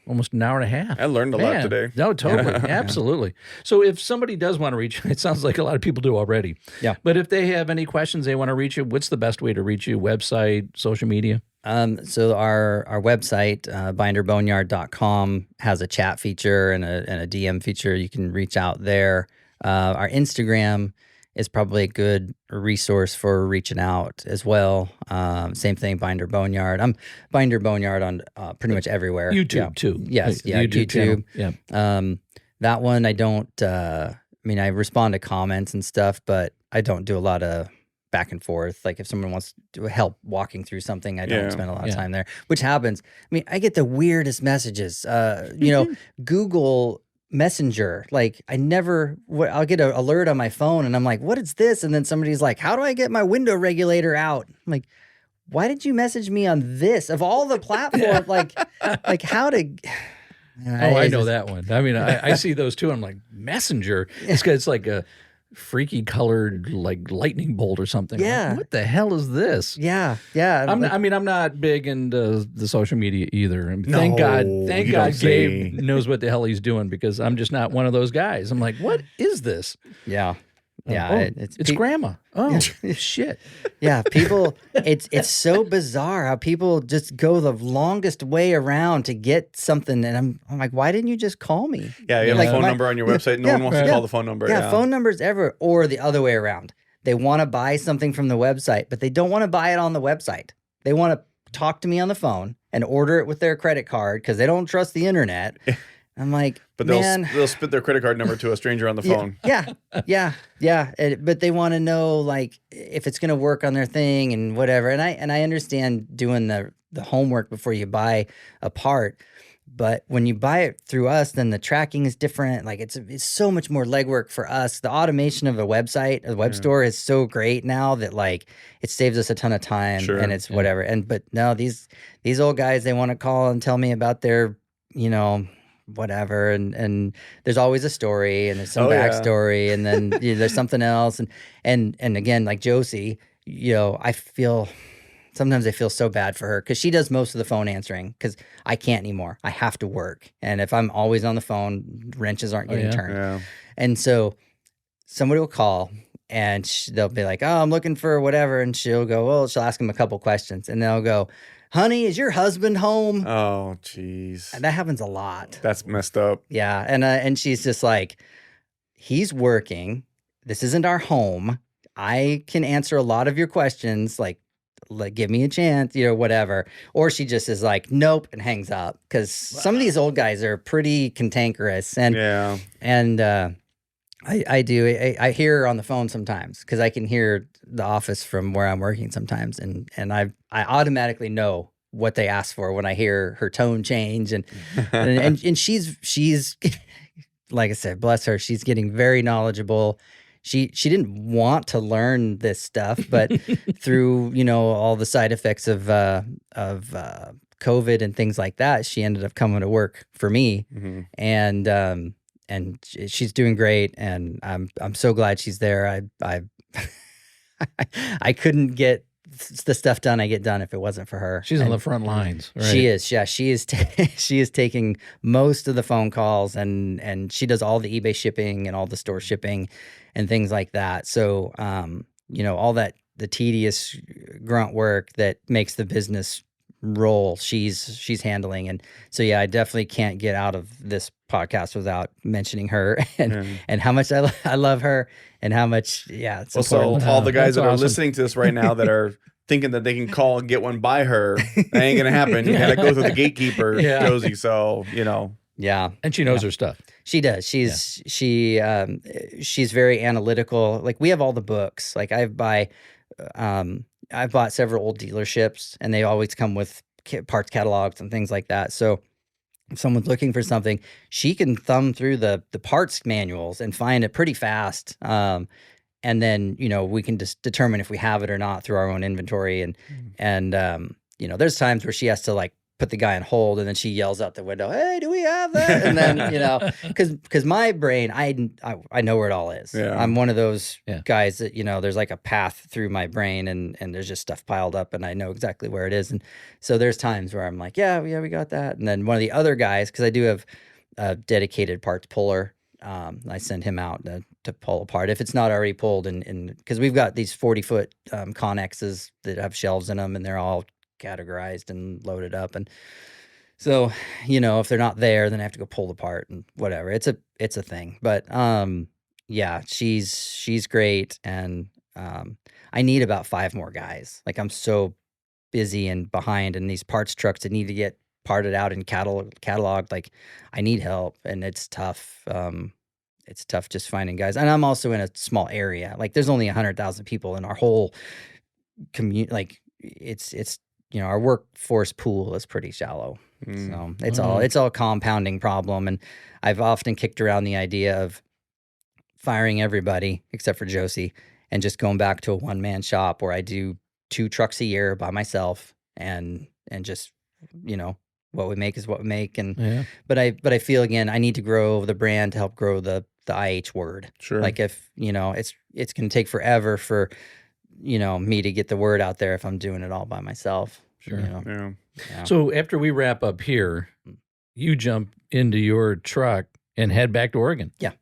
almost an hour and a half. I learned a lot today. No, totally. Absolutely. So if somebody does want to reach you, it sounds like a lot of people do already. Yeah. But if they have any questions, they want to reach you, what's the best way to reach you? Website, social media? So our website, binderboneyard.com, has a chat feature and a DM feature. You can reach out there. Our Instagram is probably a good resource for reaching out as well. Same thing, Binder Boneyard. I'm Binder Boneyard on pretty much everywhere. YouTube too. Yes, YouTube. Yeah. That one I don't. I respond to comments and stuff, but I don't do a lot of back and forth. Like if someone wants to help walking through something, I don't spend a lot of time there, which happens. I get the weirdest messages. Google Messenger, like I'll get an alert on my phone and I'm like, what is this? And then somebody's like, how do I get my window regulator out? I'm like, why did you message me on this of all the platforms? like how to I know that one. I see those too. I'm like, Messenger. It's like a freaky colored like lightning bolt or something. Yeah. Like, what the hell is this? Yeah. I'm not big into the social media either. Thank God Gabe knows what the hell he's doing, because I'm just not one of those guys. I'm like, what is this? Yeah. Yeah. It's grandma. Oh, shit. Yeah. People, it's so bizarre how people just go the longest way around to get something. And I'm like, why didn't you just call me? Yeah. You have a phone number on your website. No one wants to call the phone number. Yeah. Phone numbers ever, or the other way around. They want to buy something from the website, but they don't want to buy it on the website. They want to talk to me on the phone and order it with their credit card because they don't trust the internet. I'm like, but man, they'll spit their credit card number to a stranger on the phone. Yeah. But they want to know like if it's going to work on their thing and whatever. And I understand doing the homework before you buy a part. But when you buy it through us, then the tracking is different. Like it's so much more legwork for us. The automation of a website, a web store is so great now that like it saves us a ton of time and it's whatever. But no, these old guys, they want to call and tell me about their, whatever. And there's always a story and there's some backstory and then there's something else. And again, like Josie, sometimes I feel so bad for her because she does most of the phone answering because I can't anymore. I have to work. And if I'm always on the phone, wrenches aren't getting turned. Yeah. And so somebody will call and they'll be like, oh, I'm looking for whatever. And she'll go, well, she'll ask them a couple questions. And they'll go, honey, is your husband home? Oh, geez. And that happens a lot. That's messed up. Yeah. And she's just like, he's working. This isn't our home. I can answer a lot of your questions. Like, give me a chance, whatever. Or she just is like, nope, and hangs up. Because some of these old guys are pretty cantankerous. And I hear her on the phone sometimes because I can hear the office from where I'm working sometimes. And I automatically know what they ask for when I hear her tone change. And she's like I said, bless her, she's getting very knowledgeable. She didn't want to learn this stuff, but through, all the side effects of COVID and things like that, she ended up coming to work for me. Mm-hmm. And she's doing great. And I'm so glad she's there. I couldn't get the stuff done I get done if it wasn't for her. She's on the front lines. Right? She is. Yeah, she is. She is taking most of the phone calls and she does all the eBay shipping and all the store shipping and things like that. So, all that, the tedious grunt work that makes the business roll, she's handling. And so, yeah, I definitely can't get out of this podcast without mentioning her and how much I love her and how much, it's important. So all the guys that are listening to this right now that are thinking that they can call and get one by her, that ain't going to happen. You got to go through the gatekeeper, Josie. So, Yeah. And she knows her stuff. She does. She's very analytical. Like we have all the books. Like I've bought several old dealerships and they always come with parts catalogs and things like that. So if someone's looking for something, she can thumb through the parts manuals and find it pretty fast. And then, we can just determine if we have it or not through our own inventory. And there's times where she has to like put the guy on hold and then she yells out the window, hey, do we have that? And then, because my brain, I know where it all is. Yeah. I'm one of those guys that, there's like a path through my brain and there's just stuff piled up and I know exactly where it is. And so there's times where I'm like, yeah, we got that. And then one of the other guys, because I do have a dedicated parts puller, I send him out to pull apart if it's not already pulled. And because we've got these 40-foot Connexes that have shelves in them and they're all categorized and loaded up. And so, if they're not there, then I have to go pull the part and whatever. It's a thing. But she's great. And I need about 5 more guys. Like I'm so busy and behind in these parts trucks that need to get parted out and cataloged. Like I need help and it's tough. It's tough just finding guys. And I'm also in a small area. Like there's only 100,000 people in our whole community. Like it's our workforce pool is pretty shallow. So it's all a compounding problem. And I've often kicked around the idea of firing everybody except for Josie and just going back to a one-man shop where I do 2 trucks a year by myself and just, what we make is what we make. And, but I feel again, I need to grow the brand to help grow the IH word. Sure. Like if, it's going to take forever for, me to get the word out there if I'm doing it all by myself. Sure. Yeah. So after we wrap up here, you jump into your truck and head back to Oregon. Yeah.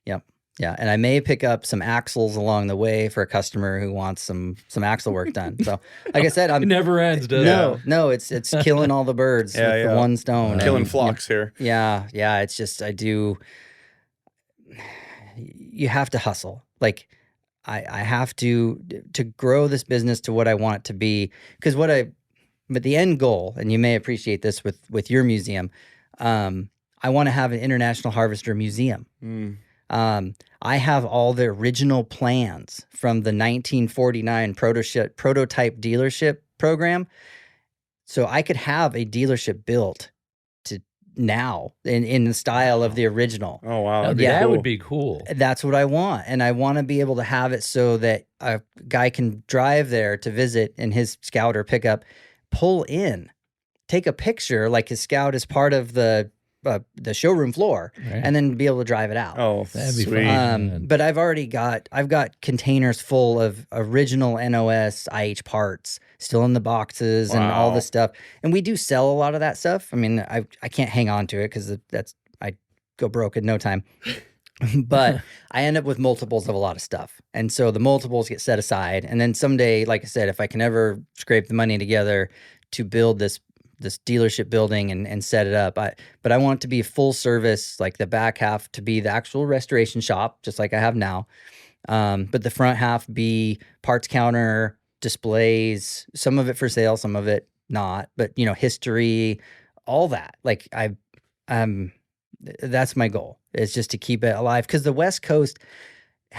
Yeah. And I may pick up some axles along the way for a customer who wants some axle work done. So like I said, it never ends, does it? No, it's killing all the birds with the one stone. Killing flocks here. Yeah. It's just, you have to hustle. Like I have to grow this business to what I want it to be. Because but the end goal, and you may appreciate this with your museum, I want to have an International Harvester Museum. I have all the original plans from the 1949 prototype dealership program. So I could have a dealership built to now in the style of the original. Oh, wow. That would be cool. That's what I want. And I want to be able to have it so that a guy can drive there to visit in his Scout or pickup, pull in, take a picture like his Scout is part of the showroom floor, and then be able to drive it out. Oh, that'd be sweet. But I've got containers full of original NOS IH parts still in the boxes and all this stuff. And we do sell a lot of that stuff. I mean, I can't hang on to it because I go broke in no time. But I end up with multiples of a lot of stuff. And so the multiples get set aside. And then someday, like I said, if I can ever scrape the money together to build this dealership building and set it up. But I want it to be full service, like the back half to be the actual restoration shop, just like I have now. But the front half be parts counter, displays, some of it for sale, some of it not, but history, all that. Like that's my goal, is just to keep it alive. Because the West Coast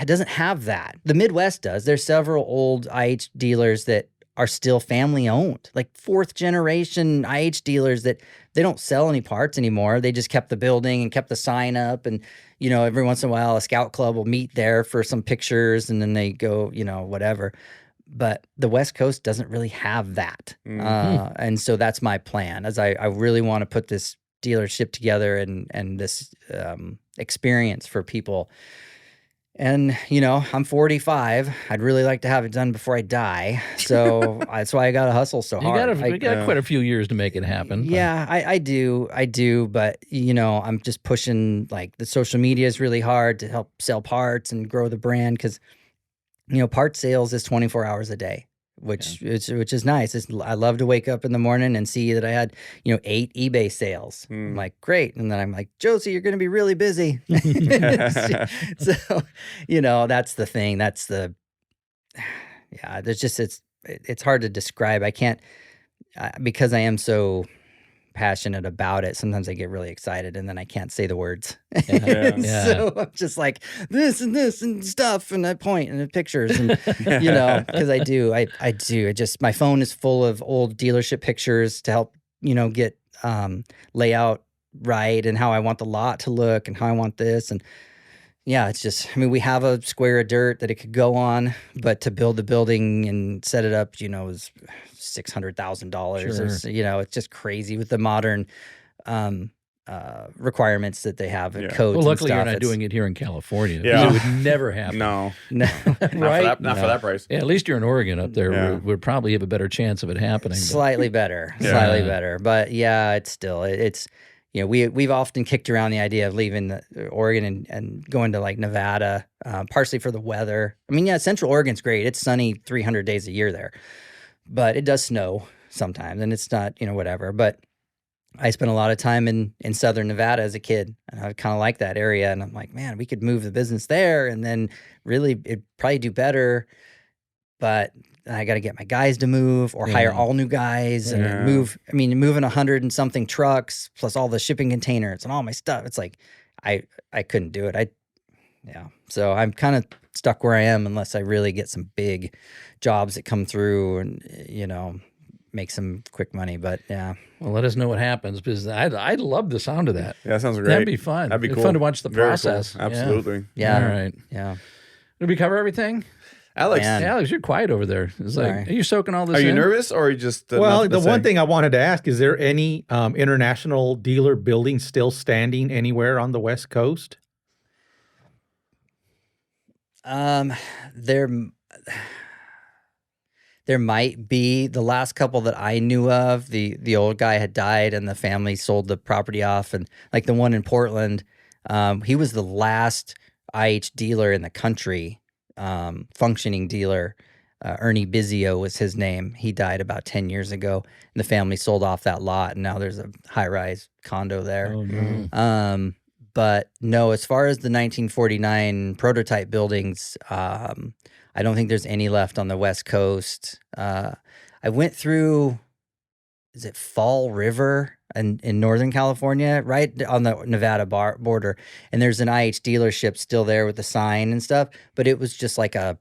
doesn't have that. The Midwest does. There's several old IH dealers that are still family owned, like 4th generation IH dealers that they don't sell any parts anymore. They just kept the building and kept the sign up. And, every once in a while, a Scout Club will meet there for some pictures and then they go, whatever. But the West Coast doesn't really have that. And so that's my plan, as I really want to put this dealership together and this experience for people. And, I'm 45. I'd really like to have it done before I die. So that's why I got to hustle so hard. You got quite a few years to make it happen. Yeah, I do. But, I'm just pushing, like, the social media is really hard to help sell parts and grow the brand because, part sales is 24 hours a day. Which is nice. I love to wake up in the morning and see that I had 8 eBay sales. I'm like, great, and then I'm like, Josie, you're going to be really busy. So that's the thing. That's the There's just it's hard to describe. I can't because I am so passionate about it. Sometimes I get really excited and then I can't say the words. So I'm just like this and stuff, and I point and the pictures and because I do. It just, my phone is full of old dealership pictures to help get layout right and how I want the lot to look and how I want this. And it's just, we have a square of dirt that it could go on, but to build the building and set it up, is $600,000. Sure. It's just crazy with the modern requirements that they have and codes. Well, luckily and you're not doing it here in California. Yeah. It would never happen. No. Right? Not for that price. Yeah, at least you're in Oregon up there. Yeah. We'd probably have a better chance of it happening. Slightly better. But it's still, it's we've often kicked around the idea of leaving Oregon and going to like Nevada, partially for the weather. Central Oregon's great. It's sunny 300 days a year there, but it does snow sometimes, and it's not, whatever. But I spent a lot of time in southern Nevada as a kid, and I kind of like that area. And I'm like, man, we could move the business there, and then really it'd probably do better. But I got to get my guys to move or hire all new guys and move. Moving 100 and something trucks plus all the shipping containers and all my stuff. It's like, I couldn't do it. So I'm kind of stuck where I am unless I really get some big jobs that come through and, make some quick money. But well, let us know what happens, because I'd love the sound of that. Yeah, that sounds great. That'd be fun. That'd be cool. Fun to watch the Very process. Cool. Absolutely. Yeah. All right. Yeah. Did we cover everything? Alex, you're quiet over there. It's like, are you soaking all this Are you in? nervous, or are you just well, the one thing I wanted to ask, is there any international dealer building still standing anywhere on the West Coast? There might be. The last couple that I knew of, the old guy had died and the family sold the property off, and like the one in Portland, he was the last IH dealer in the country, functioning dealer. Ernie Bizio was his name. He died about 10 years ago, and the family sold off that lot, and now there's a high-rise condo there. Oh, no. But no, as far as the 1949 prototype buildings, I don't think there's any left on the West Coast. I went through is it Fall River in Northern California, right on the Nevada border. And there's an IH dealership still there with the sign and stuff, but it was just like a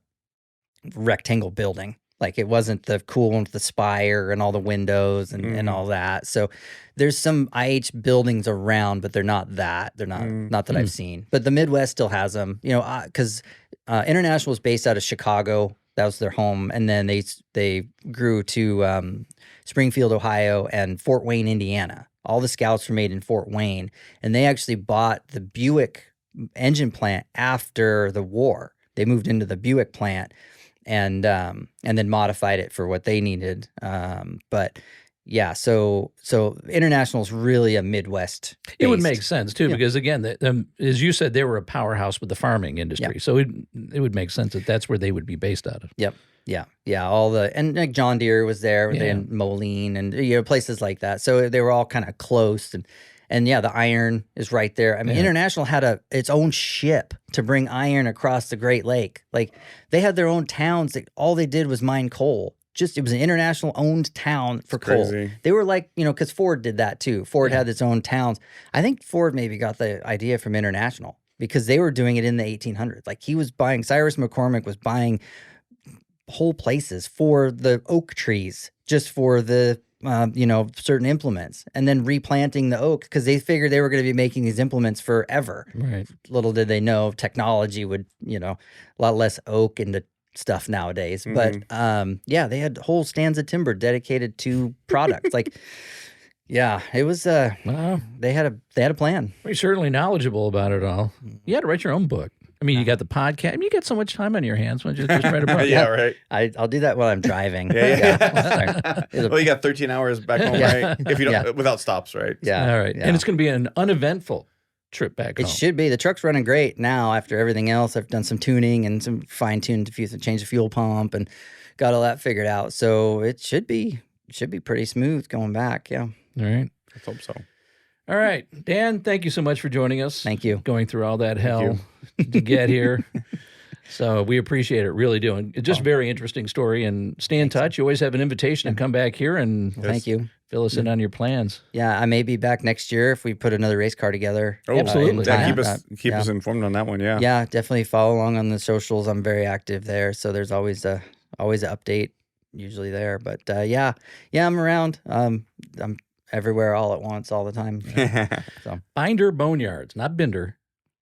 rectangle building. Like it wasn't the cool one with the spire and all the windows and all that. So there's some IH buildings around, but they're not that. They're not that I've seen. But the Midwest still has them, you know, because International was based out of Chicago. That was their home. And then they grew to Springfield, Ohio, and Fort Wayne, Indiana. All the Scouts were made in Fort Wayne. And they actually bought the Buick engine plant after the war. They moved into the Buick plant and then modified it for what they needed. But yeah, so International is really a Midwest based. It would make sense too, because again, as you said, they were a powerhouse with the farming industry. So it would make sense that that's where they would be based out of. Yep. Yeah. All and like John Deere was there, and Moline, and places like that. So they were all kind of close, and yeah, the iron is right there. I mean, International had its own ship to bring iron across the Great Lake. Like they had their own towns that all they did was mine coal. It was an International owned town for coal. Crazy. They were like, because Ford did that too. Ford had its own towns. I think Ford maybe got the idea from International because they were doing it in the 1800s. Like Cyrus McCormick was buying whole places for the oak trees, just for the certain implements, and then replanting the oak because they figured they were going to be making these implements forever. Right. Little did they know technology would, a lot less oak into stuff nowadays. But they had whole stands of timber dedicated to products. Like, yeah, it was. Wow. They had a plan. You're certainly knowledgeable about it all. You had to write your own book. I mean, you got the podcast. I mean, you get so much time on your hands. Why don't you just write a book? Yeah, right. I'll do that while I'm driving. Well, you got 13 hours back home, right? If you don't, without stops, right? Yeah. All right. Yeah. And it's going to be an uneventful trip back home. It should be. The truck's running great now after everything else. I've done some tuning and some fine-tuned, changed the fuel pump and got all that figured out. So it should be pretty smooth going back. Yeah. All right. Let's hope so. All right. Dan, thank you so much for joining us. Thank you. Going through all that hell to get here. So we appreciate it, really do. And it's just very interesting story. And stay in touch. You always have an invitation to come back here and thank you. Fill us in on your plans. Yeah, I may be back next year if we put another race car together. Oh, absolutely. Keep us informed on that one. Yeah. Yeah, definitely follow along on the socials. I'm very active there, so there's always an update usually there. But I'm around. I'm everywhere all at once, all the time. So Binder Boneyards, not Binder.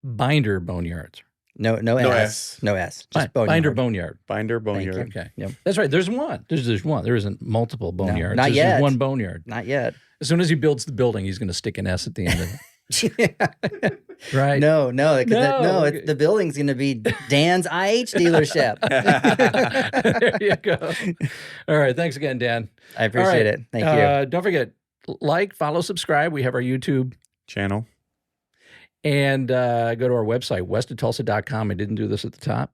Binder Boneyards. No S. No S. Just Binder Boneyard. Binder Boneyard. Okay. Yep. That's right. There's one. There's one. There isn't multiple boneyards. Not yet. There's one boneyard. Not yet. As soon as he builds the building, he's going to stick an S at the end of it. Right? No. The building's going to be Dan's IH dealership. There you go. All right. Thanks again, Dan. I appreciate it. Thank you. Don't forget, follow, subscribe. We have our YouTube channel. And go to our website, westoftulsa.com. I didn't do this at the top,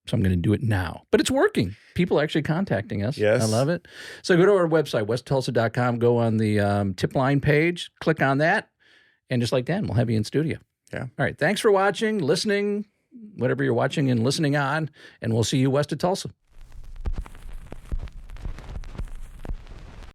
so I'm going to do it now. But it's working. People are actually contacting us. Yes. I love it. So go to our website, westoftulsa.com. Go on the tip line page. Click on that. And just like Dan, we'll have you in studio. Yeah. All right. Thanks for watching, listening, whatever you're watching and listening on. And we'll see you west of Tulsa.